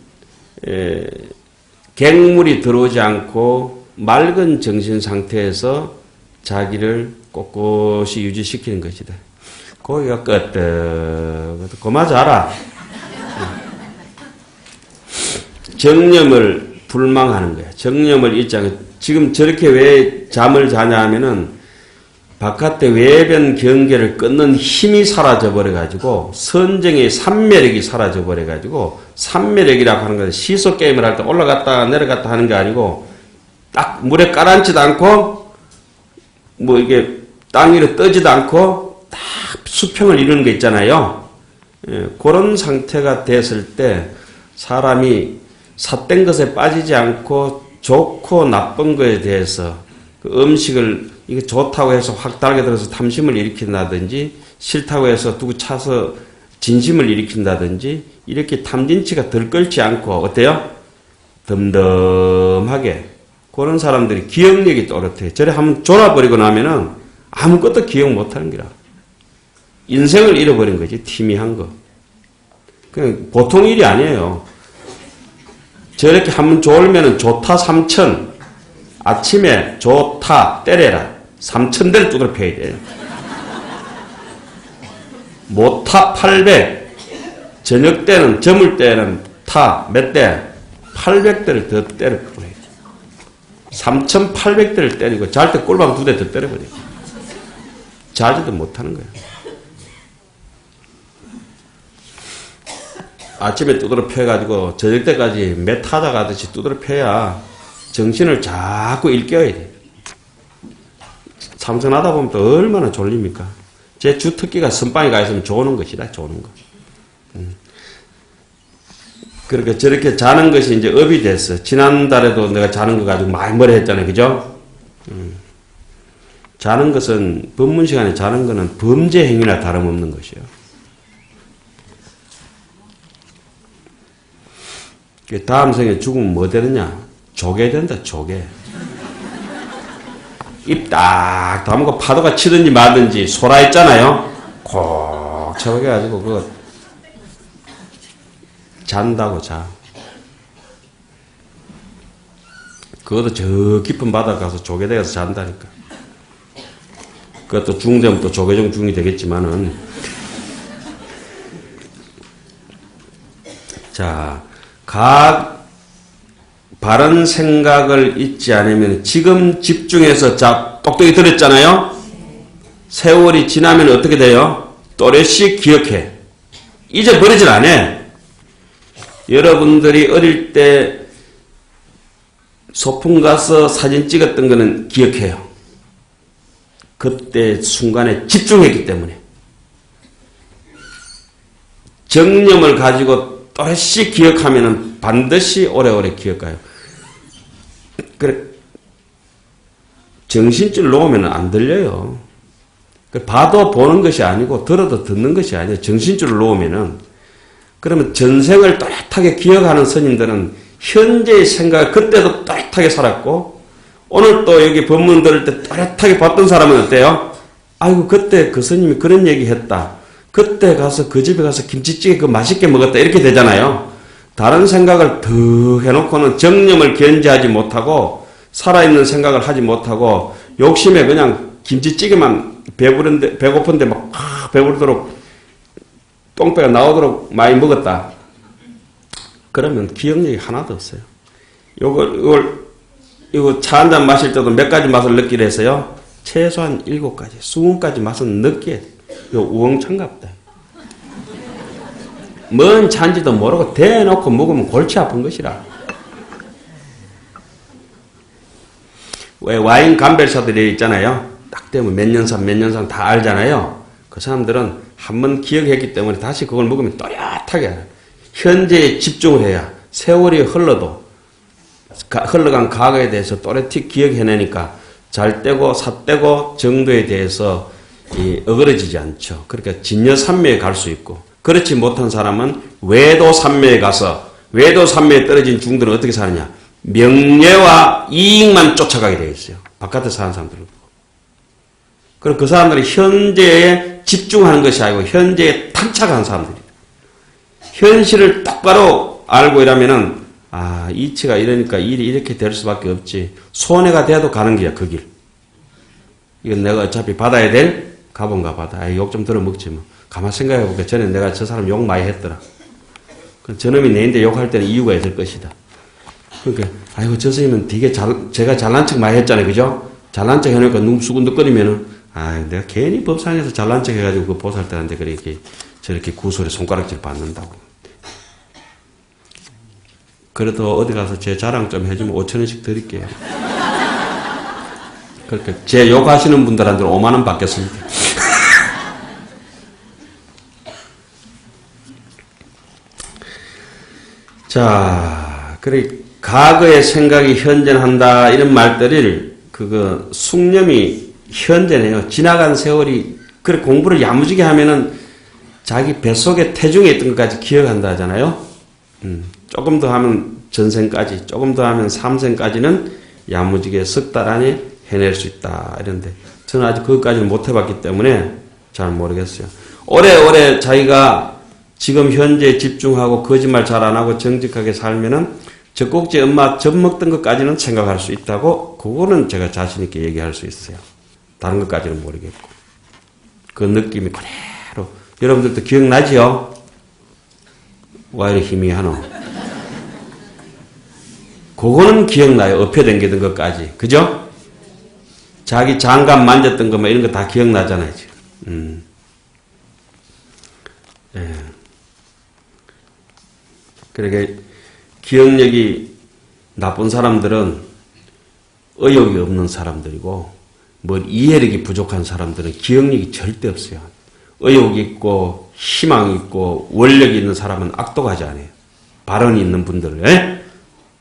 객물이 들어오지 않고 맑은 정신 상태에서 자기를 꼿꼿이 유지시키는 것이다. 거기가 끄떡 그마 자라. 정념을 불망하는 거야. 정념을 잊지 않고 지금 저렇게 왜 잠을 자냐 하면은 바깥의 외변 경계를 끊는 힘이 사라져버려가지고 선정의 삼매력이 사라져버려가지고 삼매력이라고 하는 것은 시소 게임을 할 때 올라갔다 내려갔다 하는 게 아니고 딱 물에 깔아앉지도 않고 뭐 이게 땅 위로 떠지도 않고 딱 수평을 이루는 거 있잖아요. 예, 그런 상태가 됐을 때 사람이 삿된 것에 빠지지 않고 좋고 나쁜 것에 대해서 그 음식을 이게 좋다고 해서 확 달게 들어서 탐심을 일으킨다든지 싫다고 해서 두고 차서 진심을 일으킨다든지 이렇게 탐진치가 들끓지 않고 어때요? 덤덤하게 그런 사람들이 기억력이 또렷해. 저래 한번 졸아버리고 나면은 아무것도 기억 못하는 거라. 인생을 잃어버린 거지. 희미한 거. 그냥 보통 일이 아니에요. 저렇게 한번 졸면은 좋다 3천 아침에 좋다 때려라 3,000대를 두드려 패야 돼요. 못타 800 저녁 때는 저물 때는 타 몇 대 800대를 더 때려 버려야 돼. 3,800대를 때리고 잘 때 꿀밤 2대 더 때려 버려요. 자지도 못하는 거예요. 아침에 두드려 패가지고 저녁 때까지 매 타자 가듯이 두드려 패야 정신을 자꾸 일깨워야 돼. 참선하다 보면 또 얼마나 졸립니까? 제 주특기가 선방에 가 있으면 조는 것이다, 조는 거. 그러니까 저렇게 자는 것이 이제 업이 됐어. 지난달에도 내가 자는 거 가지고 많이 뭐라 했잖아요, 그죠? 자는 것은, 법문 시간에 자는 거는 범죄 행위나 다름없는 것이에요. 다음 생에 죽으면 뭐 되느냐? 조개 된다, 조개. 입 딱 다물고 파도가 치든지 마든지 소라 있잖아요. 콕 쳐박아가지고 그거 잔다고 자. 그것도 저 깊은 바다 가서 조개 되어서 잔다니까. 그것도 중되면 또 조개종 중이 되겠지만은. 자, 바른 생각을 잊지 않으면 지금 집중해서 자 똑똑히 들었잖아요. 세월이 지나면 어떻게 돼요? 또렷이 기억해. 잊어버리질 않아. 여러분들이 어릴 때 소풍 가서 사진 찍었던 거는 기억해요. 그때 순간에 집중했기 때문에. 정념을 가지고 또렷이 기억하면 반드시 오래오래 기억가요. 그래, 정신줄 놓으면 안 들려요. 봐도 보는 것이 아니고 들어도 듣는 것이 아니에요. 정신줄을 놓으면은. 그러면 전생을 또렷하게 기억하는 스님들은 현재의 생각을 그때도 또렷하게 살았고 오늘 또 여기 법문 들을 때 또렷하게 봤던 사람은 어때요? 아이고 그때 그 스님이 그런 얘기 했다. 그때 가서 그 집에 가서 김치찌개 그 맛있게 먹었다. 이렇게 되잖아요. 다른 생각을 더 해놓고는 정념을 견지하지 못하고 살아있는 생각을 하지 못하고 욕심에 그냥 김치찌개만 배고픈데 막 배부르도록 똥배가 나오도록 많이 먹었다. 그러면 기억력이 하나도 없어요. 이거 차 한잔 마실 때도 몇 가지 맛을 느끼려 해서요. 최소한 7가지, 20가지 맛은 느끼어야 돼. 이거 우엉찬갑다. 뭔 차인지도 모르고 대놓고 먹으면 골치 아픈 것이라. 왜 와인 감별사들이 있잖아요. 딱 되면 몇 년산 다 알잖아요. 그 사람들은 한번 기억했기 때문에 다시 그걸 먹으면 또렷하게 현재에 집중을 해야 세월이 흘러도 흘러간 과거에 대해서 또렷히 기억해내니까 잘 떼고 삿떼고 정도에 대해서 어그러지지 않죠. 그러니까 진여산매에 갈 수 있고 그렇지 못한 사람은 외도산매에 가서 외도산매에 떨어진 중들은 어떻게 사느냐. 명예와 이익만 쫓아가게 되어 있어요. 바깥에 사는 사람들은. 그리고 그 사람들은 현재에 집중하는 것이 아니고 현재에 탐착하는 사람들이에요. 현실을 똑바로 알고 이러면은 이치가 이러니까 일이 이렇게 될 수밖에 없지. 손해가 돼도 가는 길이야, 그 길. 이건 내가 어차피 받아야 될 가본가 받아. 욕 좀 들어먹지 뭐. 가만 생각해보니까 전에 내가 저 사람 욕 많이 했더라. 저놈이 내인데 욕할 때는 이유가 있을 것이다. 그러니까 아이고 저 선생님은 되게 제가 잘난 척 많이 했잖아요. 그죠? 잘난 척 해놓으니까 눈 수근덕거리면은 내가 괜히 법상에서 잘난 척 해가지고 그 보살 때한테 그렇게 저렇게 구설에 손가락질 받는다고. 그래도 어디 가서 제 자랑 좀 해주면 5,000원씩 드릴게요. 그렇게 제 욕하시는 분들한테는 5만 원 받겠습니다. 자, 그래 과거의 생각이 현존한다 이런 말들을 숙념이 현재네요. 지나간 세월이 그래 공부를 야무지게 하면은 자기 뱃속에 태중에 있던 것까지 기억한다 하잖아요. 조금 더 하면 전생까지, 조금 더 하면 삼생까지는 야무지게 석 달 안에 해낼 수 있다 이런데 저는 아직 그것까지는 못 해봤기 때문에 잘 모르겠어요. 오래오래 자기가 지금 현재 집중하고 거짓말 잘 안 하고 정직하게 살면은 젖꼭지 엄마 젖 먹던 것까지는 생각할 수 있다고 그거는 제가 자신 있게 얘기할 수 있어요. 다른 것까지는 모르겠고 그 느낌이 그대로 여러분들도 기억나지요? 와 이렇게 희미하노? 그거는 기억나요. 엎혀당기던 것까지. 그죠? 자기 장갑 만졌던 거 뭐 이런 거 다 기억나잖아요. 지금. 예. 그러니까 기억력이 나쁜 사람들은 의욕이 없는 사람들이고 뭐 이해력이 부족한 사람들은 기억력이 절대 없어요. 의욕이 있고 희망이 있고 원력이 있는 사람은 악독하지 않아요. 발언이 있는 분들. 에?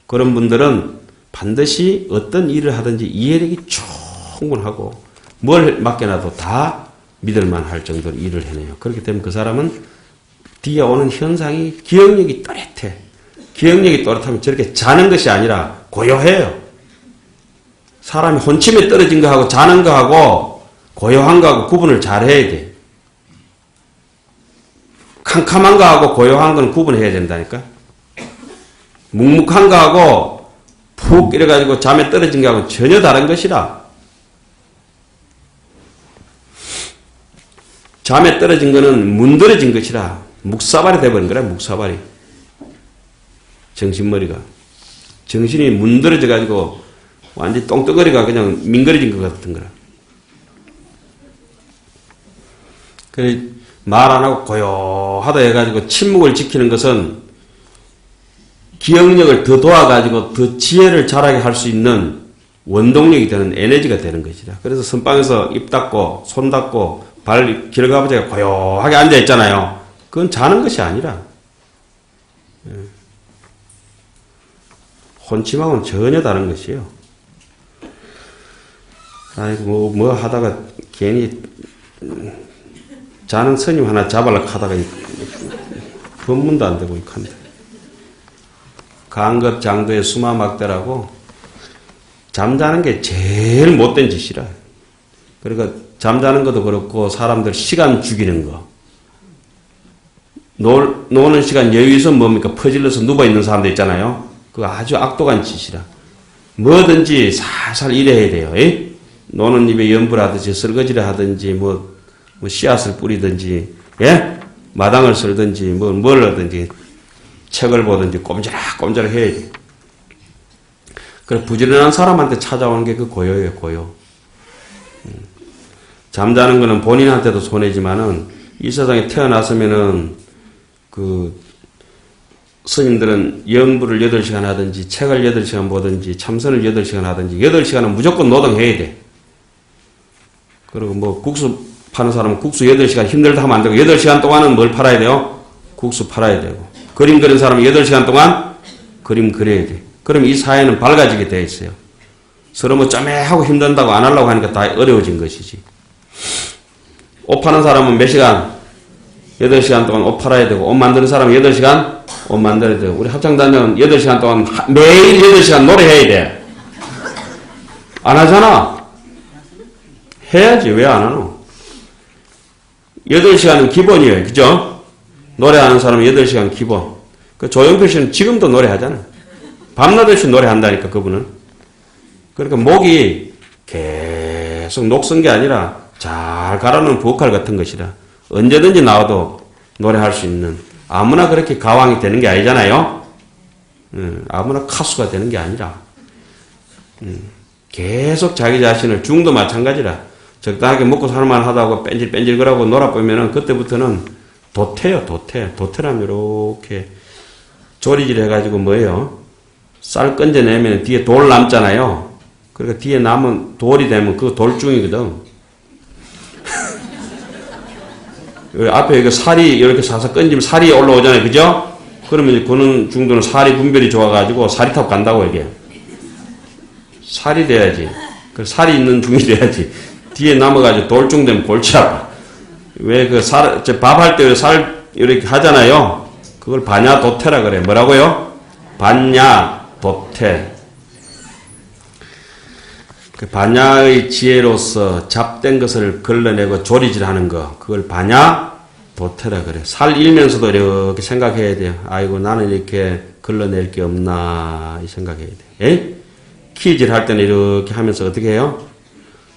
그런 분들은 반드시 어떤 일을 하든지 이해력이 충분하고 뭘 맡겨놔도 다 믿을만 할 정도로 일을 해내요. 그렇기 때문에 그 사람은 뒤에 오는 현상이 기억력이 또렷해. 기억력이 또렷하면 저렇게 자는 것이 아니라 고요해요. 사람이 혼침에 떨어진 거하고 자는 거하고 고요한 거하고 구분을 잘 해야 돼. 캄캄한 거하고 고요한 건 구분해야 된다니까. 묵묵한 거하고 푹 이래가지고 잠에 떨어진 거하고 전혀 다른 것이라. 잠에 떨어진 거는 문드러진 것이라 묵사발이 돼버린 거라. 묵사발이. 정신머리가. 정신이 문드러져가지고 완전히 똥덩어리가 그냥 밍거려진 것 같은 거라. 그래 말 안 하고 고요하다 해가지고 침묵을 지키는 것은 기억력을 더 도와가지고 더 지혜를 자라게 할 수 있는 원동력이 되는 에너지가 되는 것이다. 그래서 선방에서 입 닫고 손 닫고 발 길가부지가 고요하게 앉아있잖아요. 그건 자는 것이 아니라 혼침하고는 전혀 다른 것이에요. 아이고, 뭐 하다가 괜히 자는 스님 하나 잡으려고 하다가 법문도 안 되고 이칸데. 강급장도의 수마막대라고 잠자는 게 제일 못된 짓이라. 그러니까 잠자는 것도 그렇고 사람들 시간 죽이는 거. 노는 시간 여유에서 뭡니까? 퍼질러서 누워있는 사람들 있잖아요. 그거 아주 악독한 짓이라. 뭐든지 살살 일해야 돼요. 에? 노는 입에 염불 하듯이 설거지를 하든지 뭐 씨앗을 뿌리든지 예? 마당을 쓸든지 뭘 하든지 책을 보든지 꼼지락꼼지락 해야 돼. 그래 부지런한 사람한테 찾아오는 게 그 고요예요. 고요. 잠자는 거는 본인한테도 손해지만은 이 세상에 태어났으면은 그 스님들은 염불을 8시간 하든지 책을 8시간 보든지 참선을 8시간 하든지 8시간은 무조건 노동해야 돼. 그리고 뭐 국수 파는 사람은 국수 8시간 힘들다 하면 안 되고 8시간 동안은 뭘 팔아야 돼요? 국수 팔아야 되고 그림 그리는 사람은 8시간 동안 그림 그려야 돼. 그럼 이 사회는 밝아지게 돼 있어요. 서로 뭐 쩌매하고 힘든다고 안 하려고 하니까 다 어려워진 것이지. 옷 파는 사람은 몇 시간? 8시간 동안 옷 팔아야 되고 옷 만드는 사람은 8시간 옷 만들어야 되고 우리 합창단은 8시간 동안 매일 8시간 노래해야 돼. 안 하잖아. 해야지. 왜 안 하노? 8시간은 기본이에요. 그죠? 노래하는 사람은 8시간 기본. 그 조용필 씨는 지금도 노래하잖아. 밤낮 없이 노래한다니까, 그분은. 그러니까 목이 계속 녹슨 게 아니라 잘 가라는 보컬 같은 것이라 언제든지 나와도 노래할 수 있는 아무나 그렇게 가왕이 되는 게 아니잖아요. 아무나 가수가 되는 게 아니라 계속 자기 자신을 중도 마찬가지라 적당하게 먹고 살만 하다고 뺀질뺀질거라고 놀아보면은 그때부터는 도태요. 도태라면 이렇게 조리질 해가지고 뭐예요? 쌀 건져내면 뒤에 돌 남잖아요. 그러니까 뒤에 남은 돌이 되면 그 돌중이거든. 앞에 이거 살이 이렇게 사서 건지면 살이 올라오잖아요. 그죠? 그러면 그는 중도는 살이 분별이 좋아가지고 살이 타고 간다고 이게. 살이 돼야지. 그 살이 있는 중이 돼야지. 뒤에 남아가지고 돌중 되면 골치 아파. 왜 그 밥할 때 살 이렇게 하잖아요. 그걸 반야도태라 그래. 뭐라고요? 반야도태. 그 반야의 지혜로서 잡된 것을 걸러내고 조리질하는 거, 그걸 반야도태라 그래. 살 일면서도 이렇게 생각해야 돼요. 아이고 나는 이렇게 걸러낼 게 없나 이 생각해야 돼. 에? 키질 할 때는 이렇게 하면서 어떻게 해요?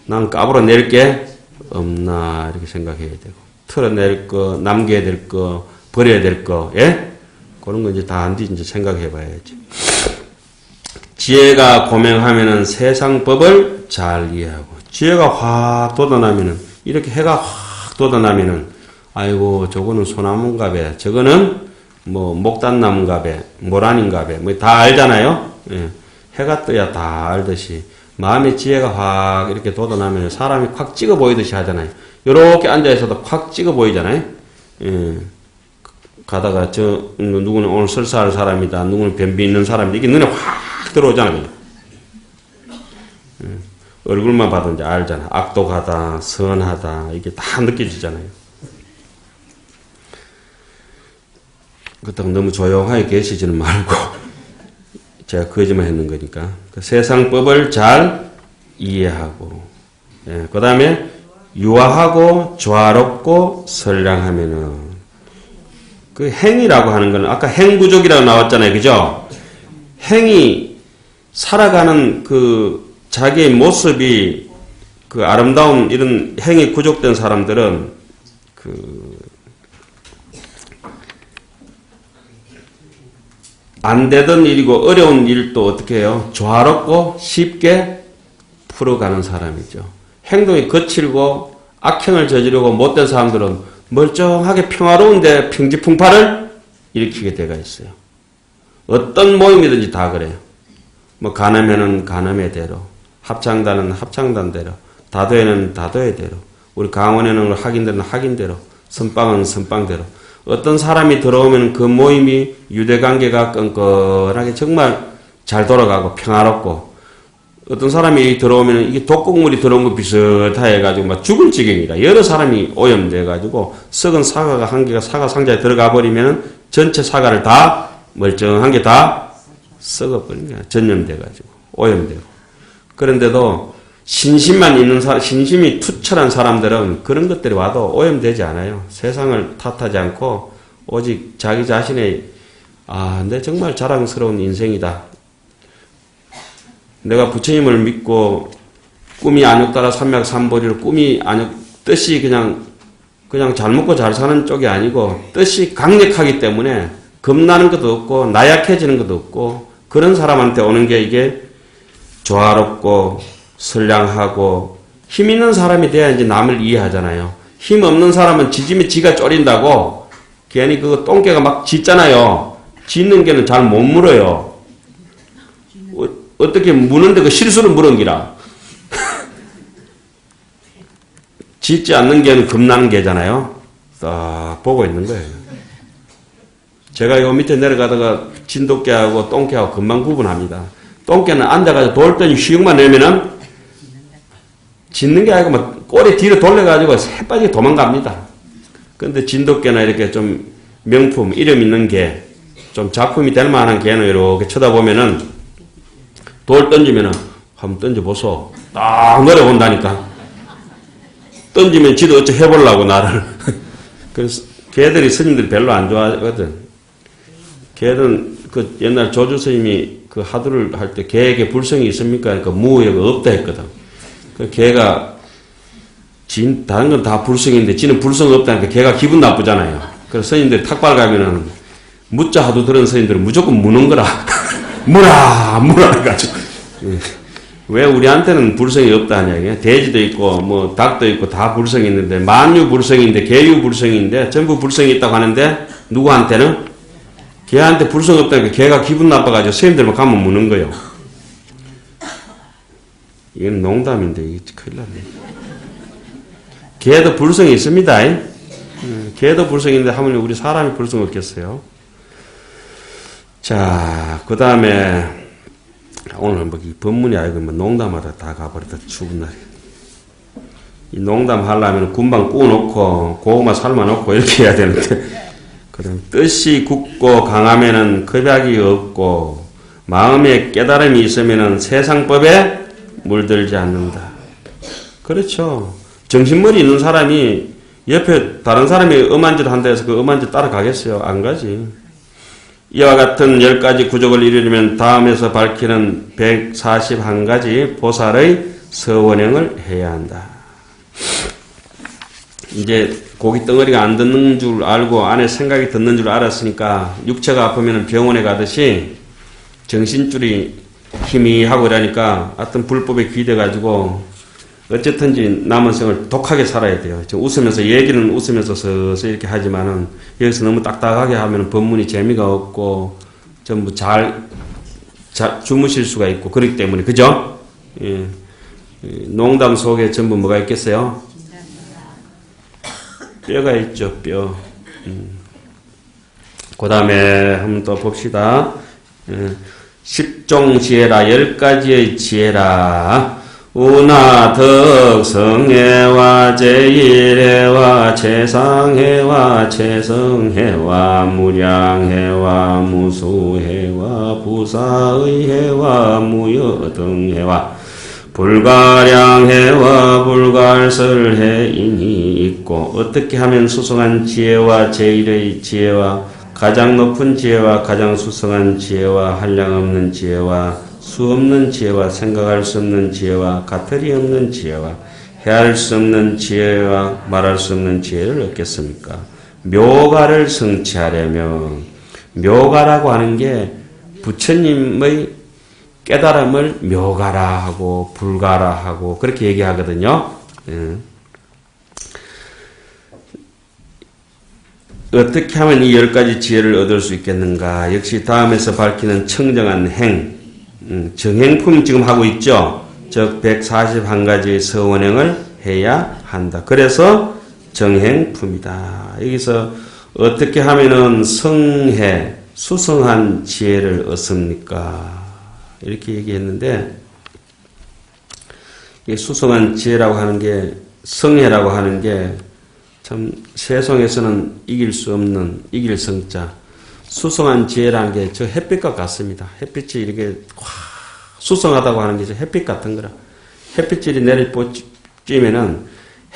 난 까불어 낼 게 없나 이렇게 생각해야 되고, 털어낼 거, 남겨야 될 거, 버려야 될 거, 예? 그런 거 이제 다 안 뒤 이제 생각해 봐야지. 지혜가 고명하면은 세상 법을 잘 이해하고, 지혜가 확 돋아나면은, 이렇게 해가 확 돋아나면은, 아이고, 저거는 소나무인가배, 저거는 뭐, 목단나무인가배, 모란인가배, 뭐 다 알잖아요? 예. 해가 떠야 다 알듯이, 마음의 지혜가 확 이렇게 돋아나면 사람이 확 찍어 보이듯이 하잖아요. 요렇게 앉아있어도 확 찍어 보이잖아요? 예. 가다가 누구는 오늘 설사할 사람이다, 누구는 변비 있는 사람이다, 이게 눈에 확 들어오잖아요. 얼굴만 봐도 이제 알잖아. 악독하다, 선하다, 이게 다 느껴지잖아요. 그렇다고 너무 조용하게 계시지는 말고, 제가 거짓말 했는 거니까. 그 세상법을 잘 이해하고, 예, 그 다음에 유화하고 조화롭고 선량하면은, 그 행이라고 하는 거는 아까 행부족이라고 나왔잖아요. 그죠? 행이 살아가는 그 자기의 모습이 그 아름다운 이런 행이 구족된 사람들은 그 안 되던 일이고 어려운 일도 어떻게 해요? 조화롭고 쉽게 풀어가는 사람이죠. 행동이 거칠고 악행을 저지르고 못된 사람들은 멀쩡하게 평화로운데 평지풍파를 일으키게 돼가 있어요. 어떤 모임이든지 다 그래요. 뭐 간음회는 간음의 대로, 합창단은 합창단대로, 다도회는 다도회대로, 우리 강원에는 학인들은 학인대로, 선방은 선방대로. 어떤 사람이 들어오면 그 모임이 유대관계가 끈끈하게 정말 잘 돌아가고 평화롭고, 어떤 사람이 들어오면 이게 독극물이 들어온 거 비슷해가지고 막 죽을 지경이다. 여러 사람이 오염돼가지고 썩은 사과가 한 개가 사과 상자에 들어가 버리면 전체 사과를 다 멀쩡한 게 다 썩어버린 거야. 전염돼가지고 오염되고. 그런데도 신심만 있는 신심이 투철한 사람들은 그런 것들이 와도 오염되지 않아요. 세상을 탓하지 않고 오직 자기 자신의 내 정말 자랑스러운 인생이다. 내가 부처님을 믿고 꿈이 안욕따라 삼맥삼보리를 꿈이 안욕 뜻이 그냥 잘 먹고 잘 사는 쪽이 아니고 뜻이 강력하기 때문에 겁나는 것도 없고 나약해지는 것도 없고 그런 사람한테 오는 게 이게 조화롭고 선량하고 힘 있는 사람이 돼야 이제 남을 이해하잖아요. 힘 없는 사람은 짖으면 지가 쫄인다고 괜히 그거 똥개가 막 짖잖아요. 짖는 개는 잘 못 물어요. 어떻게 무는데 그 실수는 물은 기라. 짖지 않는 개는 겁나는 개잖아요. 딱 보고 있는 거예요. 제가 요 밑에 내려가다가 진돗개하고 똥개하고 금방 구분합니다. 똥개는 앉아가지고 돌더니 휘웅만 내면은 짖는 게 아니고 막 꼬리 뒤로 돌려가지고 새빠지게 도망갑니다. 근데 진돗개나 이렇게 좀 명품, 이름 있는 개, 좀 작품이 될 만한 개는 이렇게 쳐다보면은 돌 던지면은 한번 던져보소. 딱 내려온다니까. 던지면 지도 어째 해보려고 나를. 그래서 개들이 스님들이 별로 안 좋아하거든. 개는 그 옛날 조주 스님이 그 하두를 할 때 개에게 불성이 있습니까? 그러니까 무효가 없다 했거든. 그 개가 다른 건 다 불성인데 지는 불성 없다니까 개가 기분 나쁘잖아요. 그래서 스님들이 탁발 가면은 무자 하도 들은 스님들은 무조건 무는 거라. 무라 해가지고. 왜 우리한테는 불성이 없다 하냐. 돼지도 있고 뭐 닭도 있고 다 불성이 있는데 만유 불성인데 개유 불성인데 전부 불성이 있다고 하는데 누구한테는? 개한테 불성 없다니까 개가 기분 나빠가지고 스님들만 가면 무는 거예요. 이건 농담인데 이게 큰일 났네. 개도 불성이 있습니다. 개도 불성인데 하면 우리 사람이 불성 없겠어요. 자, 그 다음에 오늘 뭐 법문이 아니고 뭐 농담하다 다 가버렸다. 추운 날에. 이 농담 하려면 군방 구워놓고 고구마 삶아놓고 이렇게 해야 되는데 그다음 뜻이 굳고 강하면은 겁약이 없고 마음에 깨달음이 있으면은 세상법에 물들지 않는다. 그렇죠. 정신머리 있는 사람이 옆에 다른 사람이 엄한 짓 한다 해서 그 엄한 짓 따라가겠어요? 안 가지. 이와 같은 10가지 구족을 이루려면 다음에서 밝히는 141가지 보살의 서원행을 해야 한다. 이제 고기 덩어리가 안 듣는 줄 알고 안에 생각이 듣는 줄 알았으니까 육체가 아프면 병원에 가듯이 정신줄이 희미하고 이러니까 어떤 불법에 기대가지고 어쨌든지 남은 생을 독하게 살아야 돼요. 지금 웃으면서 얘기는 웃으면서 서서 이렇게 하지만은 여기서 너무 딱딱하게 하면 법문이 재미가 없고 전부 잘 주무실 수가 있고 그렇기 때문에 그죠? 예. 농담 속에 전부 뭐가 있겠어요? 뼈가 있죠, 뼈. 그 다음에 한번 또 봅시다. 10종 지혜라, 10가지의 지혜라. 우나 덕성해와 제일해와 최상해와 최성해와 무량해와 무수해와 부사의해와 무여등해와 불가량해와 불갈설해인이 있고 어떻게 하면 수성한 지혜와 제일의 지혜와 가장 높은 지혜와 가장 수성한 지혜와 한량없는 지혜와 수 없는 지혜와 생각할 수 없는 지혜와 가틀이 없는 지혜와 헤아릴 수 없는 지혜와 말할 수 없는 지혜를 얻겠습니까? 묘가를 성취하려면 묘가라고 하는 게 부처님의 깨달음을 묘가라 하고 불가라 하고 그렇게 얘기하거든요. 어떻게 하면 이 10가지 지혜를 얻을 수 있겠는가? 역시 다음에서 밝히는 청정한 행, 정행품 지금 하고 있죠. 즉 141가지의 서원행을 해야 한다. 그래서 정행품이다. 여기서 어떻게 하면은 성해, 수성한 지혜를 얻습니까? 이렇게 얘기했는데 이 수성한 지혜라고 하는 게, 성혜라고 하는 게 참 세상에서는 이길 수 없는 이길 성자. 수성한 지혜라는 게 저 햇빛과 같습니다. 햇빛이 이렇게 수성하다고 하는 게 저 햇빛 같은 거라. 햇빛이 내리쬐면은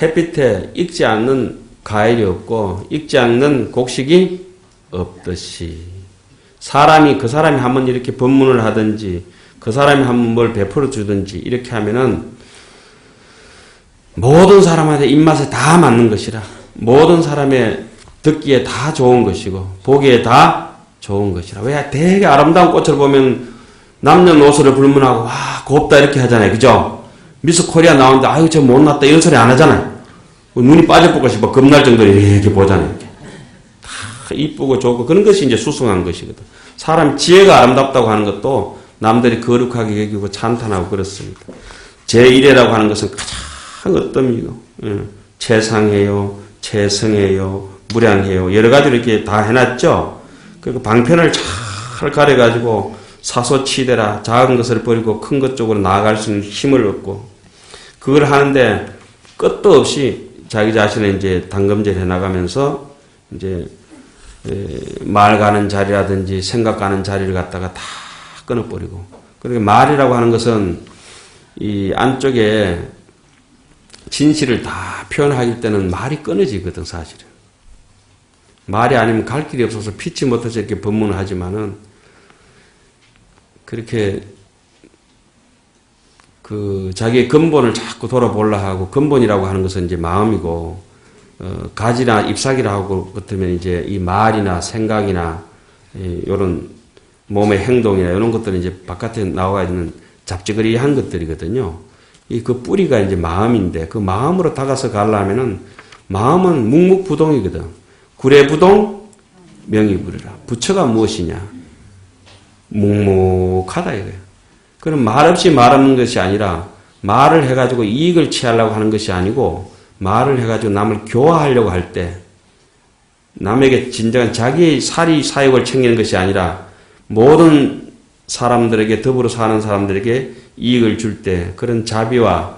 햇빛에 익지 않는 과일이 없고 익지 않는 곡식이 없듯이 사람이 그 사람이 한번 이렇게 법문을 하든지 그 사람이 한번 뭘 베풀어 주든지 이렇게 하면은 모든 사람한테 입맛에 다 맞는 것이라 모든 사람의 듣기에 다 좋은 것이고 보기에 다 좋은 것이라. 왜 되게 아름다운 꽃을 보면 남녀노소를 불문하고 와 곱다 이렇게 하잖아요. 그죠? 미스 코리아 나오는데 아유 저 못났다 이런 소리 안 하잖아요. 눈이 빠져볼 것이 뭐 겁날 정도로 이렇게 보잖아요. 다 이쁘고 좋고 그런 것이 이제 수승한 것이거든. 사람 지혜가 아름답다고 하는 것도 남들이 거룩하게 여기고 찬탄하고 그렇습니다. 제1회라고 하는 것은 가장 어떤 최상해요, 최성해요, 무량해요. 여러 가지로 이렇게 다 해놨죠. 그리고 방편을 잘 가려가지고 사소치대라 작은 것을 버리고 큰 것 쪽으로 나아갈 수 있는 힘을 얻고 그걸 하는데 끝도 없이 자기 자신을 이제 단검질 해나가면서 이제 말 가는 자리라든지 생각 가는 자리를 갖다가 다 끊어버리고 그러니까 말이라고 하는 것은 이 안쪽에 진실을 다 표현하기 때는 말이 끊어지거든 사실은. 말이 아니면 갈 길이 없어서 피치 못해서 이렇게 법문을 하지만은 그렇게 그 자기의 근본을 자꾸 돌아보려 하고 근본이라고 하는 것은 이제 마음이고 가지나 잎사귀라고 같으면 이제 이 말이나 생각이나 이런 몸의 행동이나 이런 것들은 이제 바깥에 나와 있는 잡지거리한 것들이거든요. 이 그 뿌리가 이제 마음인데 그 마음으로 다가서 가려면은 마음은 묵묵부동이거든. 구례부동 명의불이라. 부처가 무엇이냐? 묵묵하다 이거예요. 그럼 말없이 말하는 것이 아니라 말을 해가지고 이익을 취하려고 하는 것이 아니고 말을 해가지고 남을 교화하려고 할 때 남에게 진정한 자기의 사리 사욕을 챙기는 것이 아니라 모든 사람들에게 더불어 사는 사람들에게 이익을 줄 때 그런 자비와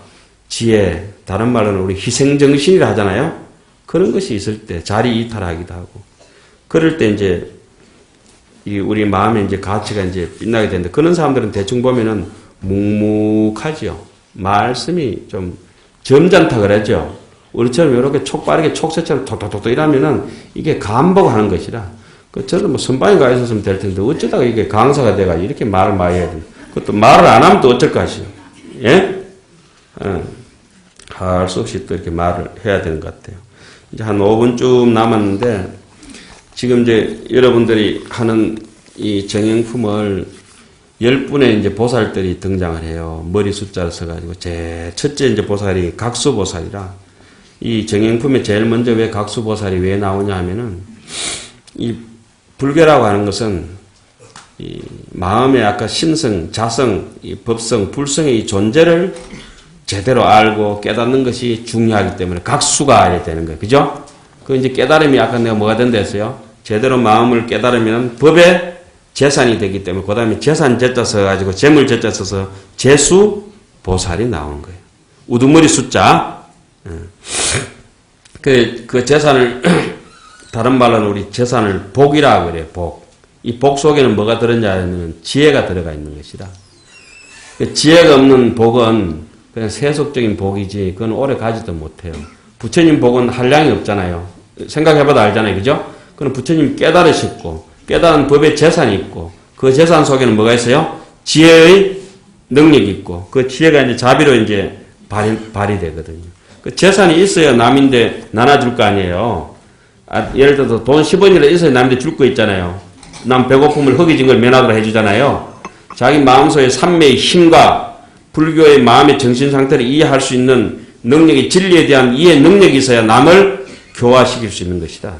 지혜 다른 말로는 우리 희생정신이라 하잖아요. 그런 것이 있을 때 자리 이탈하기도 하고 그럴 때 이제 이 우리 마음의 이제 가치가 이제 빛나게 되는데 그런 사람들은 대충 보면은 묵묵하지요. 말씀이 좀 점잖다 그러죠. 우리처럼 이렇게 촉빠르게 촉새처럼 톡톡톡톡 이러면은 이게 감복하는 것이라. 저는 뭐 선방에 가 있었으면 될 텐데 어쩌다가 이게 강사가 돼가지고 이렇게 말을 많이 해야 돼. 그것도 말을 안 하면 또 어쩔 것이요. 예? 할 수 없이 또 이렇게 말을 해야 되는 것 같아요. 이제 한 5분쯤 남았는데 지금 이제 여러분들이 하는 이 정행품을 10분의 이제 보살들이 등장을 해요. 머리 숫자를 써가지고 제 첫째 이제 보살이 각수보살이라 이 정행품에 제일 먼저 왜 각수보살이 왜 나오냐 하면은 이 불교라고 하는 것은 이 마음의 아까 신성, 자성, 이 법성, 불성의 이 존재를 제대로 알고 깨닫는 것이 중요하기 때문에 각수가 알아야 되는 거예요. 그죠? 그 이제 깨달음이 아까 내가 뭐가 된다 했어요? 제대로 마음을 깨달으면 법의 재산이 되기 때문에 그 다음에 재산 제자 써가지고 재물 제자 써서 재수 보살이 나오는 거예요. 우두머리 숫자. 그 재산을 다른 말로는 우리 재산을 복이라고 그래요. 복. 이 복 속에는 뭐가 들었냐면 지혜가 들어가 있는 것이다. 지혜가 없는 복은 그냥 세속적인 복이지 그건 오래 가지도 못해요. 부처님 복은 한량이 없잖아요. 생각해봐도 알잖아요. 그죠? 그럼 부처님 깨달으셨고 깨달은 법의 재산이 있고 그 재산 속에는 뭐가 있어요? 지혜의 능력이 있고 그 지혜가 이제 자비로 이제 발휘되거든요. 그 재산이 있어야 남인데 나눠줄 거 아니에요. 예를 들어서 돈 10원이라도 있어야 남인데 줄 거 있잖아요. 남 배고픔을 허기진 걸 면하도록 해주잖아요. 자기 마음속에 삼매의 힘과 불교의 마음의 정신 상태를 이해할 수 있는 능력이 진리에 대한 이해 능력이 있어야 남을 교화시킬 수 있는 것이다.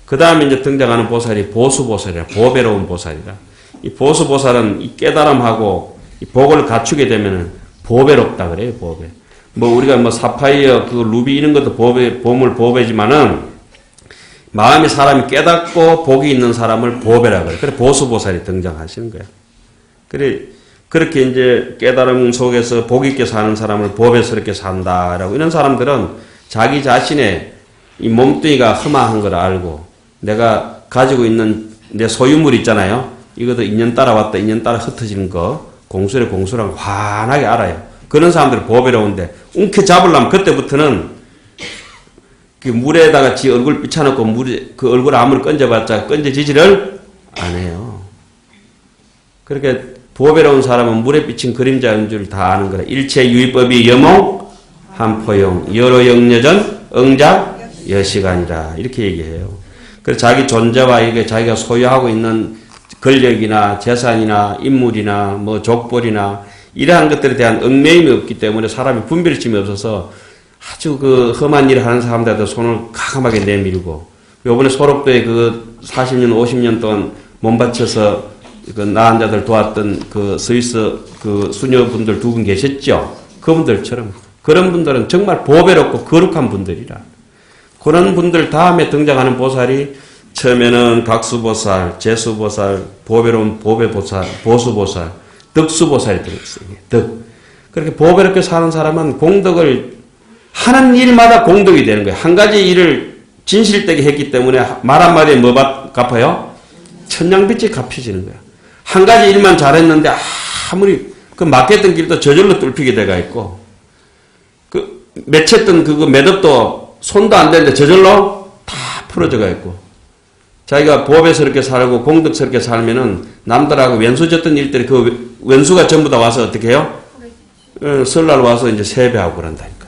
그 다음에 이제 등장하는 보살이 보수보살이라 보배로운 보살이라. 이 보수보살은 이 깨달음하고 이 복을 갖추게 되면은 보배롭다 그래요. 보배. 뭐 우리가 뭐 사파이어 그 루비 이런 것도 보물 보배지만은 마음의 사람이 깨닫고 복이 있는 사람을 보배라 그래. 그래 보수보살이 등장하시는 거야. 그래 그렇게 이제 깨달음 속에서 복 있게 사는 사람을 법에스럽게 산다라고 이런 사람들은 자기 자신의 이 몸뚱이가 흠화한 걸 알고 내가 가지고 있는 내 소유물 있잖아요. 이것도 인연 따라왔다, 인연 따라 흩어지는 거 공수랑 환하게 알아요. 그런 사람들은 보배로운데 움켜 잡으려면 그때부터는 그 물에다가 지 얼굴 비춰놓고 물에 그 얼굴 아무리 건져봤자 건져지지를 안 해요. 그렇게 보배로운 사람은 물에 비친 그림자인 줄 다 아는 거라. 일체 유의법이 여몽 한포용 여러 영여전 응작 여시간이라 이렇게 얘기해요. 그래서 자기 존재와 이게 자기가 소유하고 있는 권력이나 재산이나 인물이나 뭐 족벌이나 이러한 것들에 대한 얽매임이 없기 때문에 사람이 분별심이 없어서 아주 그 험한 일을 하는 사람들한테 손을 가감하게 내밀고 요번에 소록도에 그 40년 50년 동안 몸바쳐서 그 나환자들 도왔던 그 스위스 그 수녀분들 두 분 계셨죠. 그분들처럼 그런 분들은 정말 보배롭고 거룩한 분들이라. 그런 분들 다음에 등장하는 보살이 처음에는 각수보살, 재수보살, 보배로운 보배보살, 보수보살, 덕수보살이 들어있어요. 덕. 그렇게 보배롭게 사는 사람은 공덕을 하는 일마다 공덕이 되는 거예요. 한 가지 일을 진실되게 했기 때문에 말 한마디에 뭐 갚아요? 천냥빚이 갚혀지는 거예요. 한 가지 일만 잘했는데 아무리 그 막혔던 길도 저절로 뚫히게 돼가 있고 그 맺혔던 그거 매듭도 손도 안 되는데 저절로 다 풀어져가 있고 자기가 보배스럽게 살고 공덕스럽게 살면은 남들하고 왼수졌던 일들이 그 왼수가 전부 다 와서 어떻게 해요? 설날 와서 이제 세배하고 그런다니까.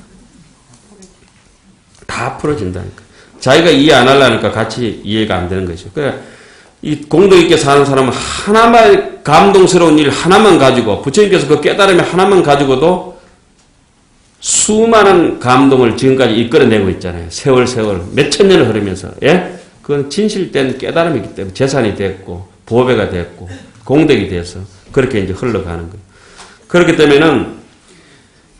다 풀어진다니까. 자기가 이해 안 하려니까 같이 이해가 안 되는 거죠. 그러니까 이 공덕 있게 사는 사람은 하나만 감동스러운 일 하나만 가지고 부처님께서 그 깨달음이 하나만 가지고도 수많은 감동을 지금까지 이끌어내고 있잖아요. 세월 몇천 년을 흐르면서 예? 그건 진실된 깨달음이기 때문에 재산이 됐고 보배가 됐고 공덕이 돼서 그렇게 이제 흘러가는 거예요. 그렇기 때문에는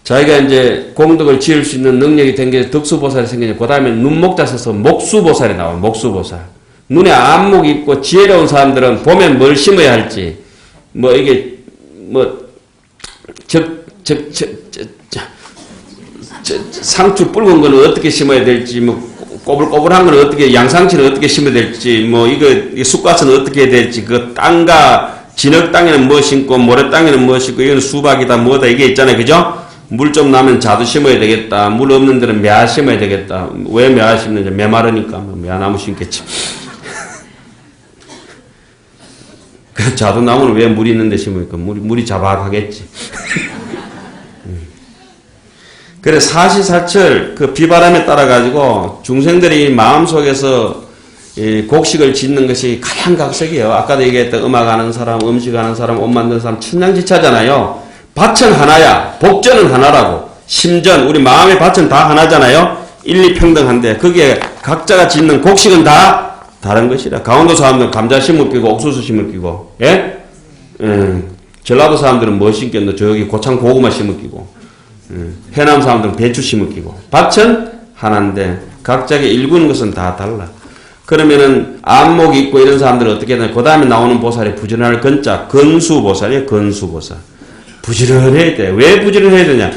자기가 이제 공덕을 지을 수 있는 능력이 된 게 덕수보살이 생기냐. 그 다음에 눈목자 써서 목수보살이 나와요. 목수보살. 눈에 안목이 있고 지혜로운 사람들은 보면 뭘 심어야 할지, 뭐 이게, 뭐, 상추 붉은 거는 어떻게 심어야 될지, 뭐, 꼬불꼬불한 거는 어떻게, 양상추는 어떻게 심어야 될지, 뭐, 이거, 쑥갓은 어떻게 해야 될지, 그 땅과 진흙 땅에는 뭐 심고, 모래 땅에는 뭐 심고, 이건 수박이다, 뭐다, 이게 있잖아요. 그죠? 물 좀 나면 자두 심어야 되겠다. 물 없는 데는 매화 심어야 되겠다. 왜 매화 심는지? 메마르니까, 매화나무 심겠지. 그 자두나무는 왜 물이 있는데 심으니까 물이 자박하겠지. 그래 사시사철 그 비바람에 따라 가지고 중생들이 마음속에서 곡식을 짓는 것이 각양각색이에요. 아까도 얘기했던 음악하는 사람, 음식하는 사람, 옷 만드는 사람 천냥지차잖아요. 밭은 하나야. 복전은 하나라고. 심전 우리 마음의 밭은 다 하나잖아요. 일리평등한데 거기에 각자가 짓는 곡식은 다 다른 것이라. 강원도 사람들은 감자 심을 끼고 옥수수 심을 끼고, 예? 전라도 사람들은 뭐 심겠노? 저기 고창 고구마 심을 끼고, 해남 사람들은 배추 심을 끼고. 밭은 하나인데, 각자에게 일구는 것은 다 달라. 그러면은, 안목이 있고 이런 사람들은 어떻게 되나? 그 다음에 나오는 보살이 부지런할 건자, 건수보살이에요, 건수보살. 부지런해야 돼. 왜 부지런해야 되냐?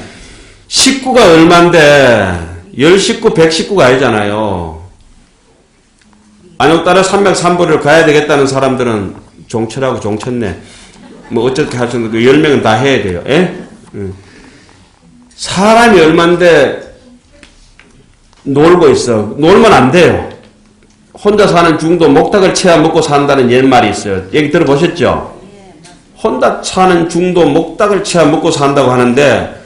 식구가 얼만데, 10식구, 100식구가 아니잖아요. 안욕따라 303보를 가야 되겠다는 사람들은 종철하고 종쳤네. 뭐 어떻게 할 수 있는 그 10명은 다 해야 돼요. 예? 사람이 얼만데 놀고 있어. 놀면 안 돼요. 혼자 사는 중도 목탁을 채야 먹고 산다는 옛말이 있어요. 얘기 들어보셨죠? 혼자 사는 중도 목탁을 채야 먹고 산다고 하는데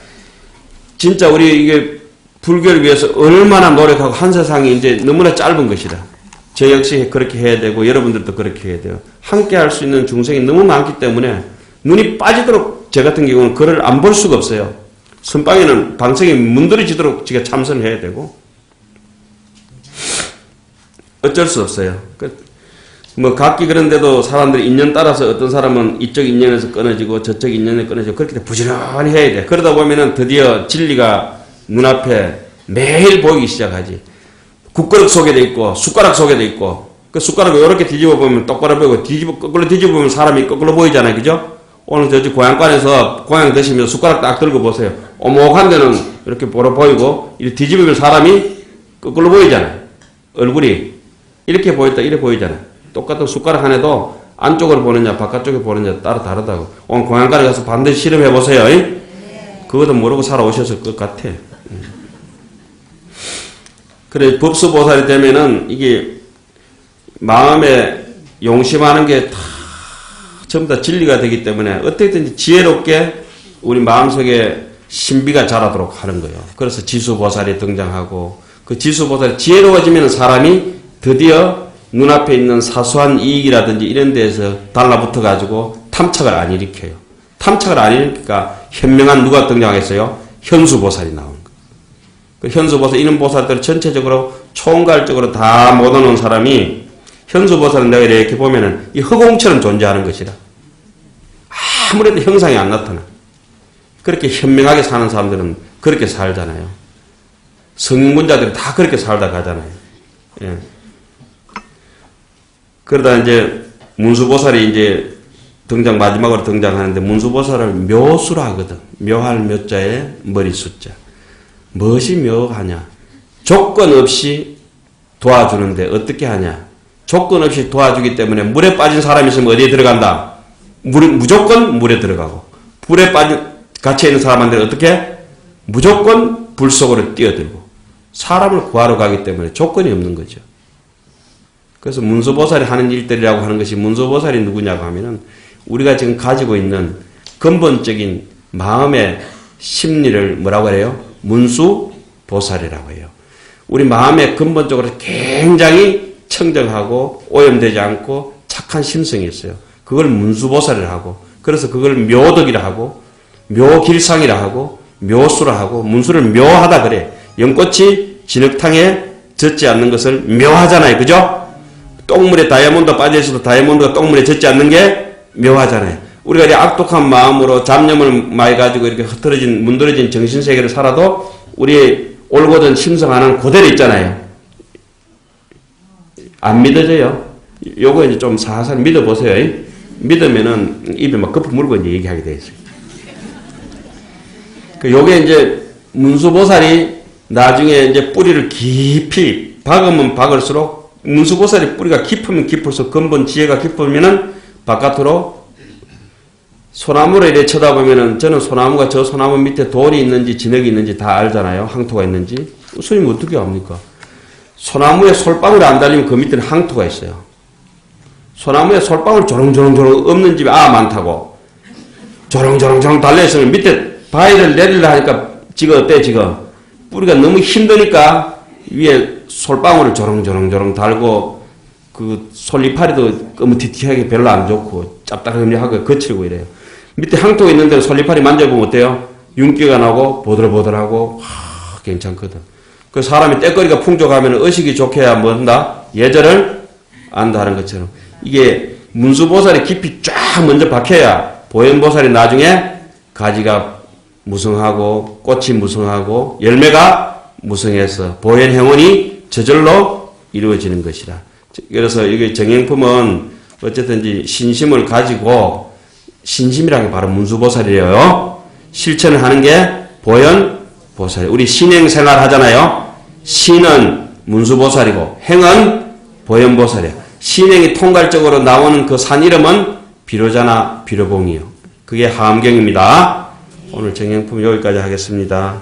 진짜 우리 이게 불교를 위해서 얼마나 노력하고 한 세상이 이제 너무나 짧은 것이다. 저 역시 그렇게 해야 되고 여러분들도 그렇게 해야 돼요. 함께 할 수 있는 중생이 너무 많기 때문에 눈이 빠지도록 저 같은 경우는 글을 안 볼 수가 없어요. 선방에는 방송이 문드러지도록 지가 참선을 해야 되고 어쩔 수 없어요. 뭐 각기 그런데도 사람들이 인연 따라서 어떤 사람은 이쪽 인연에서 끊어지고 저쪽 인연에 끊어지고 그렇게 부지런히 해야 돼. 그러다 보면은 드디어 진리가 눈앞에 매일 보이기 시작하지. 국그릇 속에도 있고 숟가락 속에도 있고 그 숟가락을 이렇게 뒤집어 보면 똑바로 보이고 거꾸로 뒤집어 보면 사람이 거꾸로 보이잖아요. 그죠? 오늘 저기 고향관에서 고향 드시면서 숟가락 딱 들고 보세요. 오목한 데는 이렇게 보러 보이고, 이렇게 뒤집으면 사람이 거꾸로 보이잖아요. 얼굴이. 이렇게 보였다, 이렇게 보이잖아요. 똑같은 숟가락 안에도 안쪽으로 보느냐, 바깥쪽에 보느냐 따라 다르다고. 오늘 고향관에 가서 반드시 실험해 보세요. 그것도 모르고 살아오셨을 것 같아. 그래, 법수보살이 되면은 이게 마음에 용심하는 게 다 전부 다 진리가 되기 때문에 어떻게든지 지혜롭게 우리 마음속에 신비가 자라도록 하는 거예요. 그래서 지수보살이 등장하고, 그 지수보살이 지혜로워지면 사람이 드디어 눈앞에 있는 사소한 이익이라든지 이런 데에서 달라붙어 가지고 탐착을 안 일으켜요. 탐착을 안 일으키니까 현명한 누가 등장했어요? 현수보살이 나오는 거예요. 그 현수보살, 이런 보살들을 전체적으로 총괄적으로 다 모아놓은 사람이, 현수보살은 내가 이렇게 보면은 이 허공처럼 존재하는 것이라. 아무래도 형상이 안 나타나. 그렇게 현명하게 사는 사람들은 그렇게 살잖아요. 성인군자들이 다 그렇게 살다 가잖아요. 예. 그러다 이제 문수보살이 이제 마지막으로 등장하는데, 문수보살을 묘수라 하거든. 묘할 묘자에 머리숫자. 무엇이 묘하냐? 조건 없이 도와주는데 어떻게 하냐? 조건 없이 도와주기 때문에 물에 빠진 사람이 있으면 어디에 들어간다? 무조건 물에 들어가고, 불에 갇혀있는 사람한테는 어떻게? 무조건 불 속으로 뛰어들고, 사람을 구하러 가기 때문에 조건이 없는 거죠. 그래서 문수보살이 하는 일들이라고 하는 것이, 문수보살이 누구냐고 하면은 우리가 지금 가지고 있는 근본적인 마음의 심리를 뭐라고 해요? 문수보살이라고 해요. 우리 마음에 근본적으로 굉장히 청정하고 오염되지 않고 착한 심성이 있어요. 그걸 문수보살이라 하고, 그래서 그걸 묘덕이라 하고, 묘길상이라 하고, 묘수라 하고, 문수를 묘하다 그래. 연꽃이 진흙탕에 젖지 않는 것을 묘하잖아요. 그죠? 똥물에 다이아몬드 빠져있어도 다이아몬드가 똥물에 젖지 않는 게 묘하잖아요. 우리가 이 악독한 마음으로 잡념을 많이 가지고 이렇게 흐트러진, 문드러진 정신세계를 살아도 우리의 올곧은 심성 하나는 그대로 있잖아요. 안 믿어져요. 요거 이제 좀 살살 믿어보세요. 믿으면은 입에 막 거품 물고 이제 얘기하게 돼 있어요. 요게 이제 문수보살이 나중에 이제 뿌리를 깊이 박으면 박을수록, 문수보살이 뿌리가 깊으면 깊을수록, 근본 지혜가 깊으면은 바깥으로 소나무를 이렇게 쳐다보면은, 저는 소나무가 저 소나무 밑에 돌이 있는지 진흙이 있는지 다 알잖아요. 항토가 있는지. 스님 어떻게 압니까? 소나무에 솔방울이 안 달리면 그 밑에는 항토가 있어요. 소나무에 솔방울 조롱조롱조롱 없는 집이 많다고. 조롱조롱조롱 달려있으면 밑에 바위를 내리려 하니까 지가 어때 지가? 뿌리가 너무 힘드니까 위에 솔방울을 조롱조롱조롱 달고, 그 솔잎파리도 거무튀튀하게 별로 안 좋고 짭짤하고 거칠고 이래요. 밑에 항토가 있는 데는 솔잎파리 만져보면 어때요? 윤기가 나고 보들보들하고 괜찮거든. 그 사람이 때거리가 풍족하면 의식이 좋게야 뭐 한다? 예절을 안다는 것처럼, 이게 문수보살이 깊이 쫙 먼저 박혀야 보현보살이 나중에 가지가 무성하고 꽃이 무성하고 열매가 무성해서 보현행원이 저절로 이루어지는 것이라. 그래서 이게 정행품은 어쨌든지 신심을 가지고, 신심이라는 게 바로 문수보살이에요. 실천을 하는 게 보현보살. 우리 신행생활 하잖아요. 신은 문수보살이고 행은 보현보살이에요. 신행이 통괄적으로 나오는 그 산 이름은 비로자나 비로봉이요. 그게 하암경입니다. 오늘 정행품 여기까지 하겠습니다.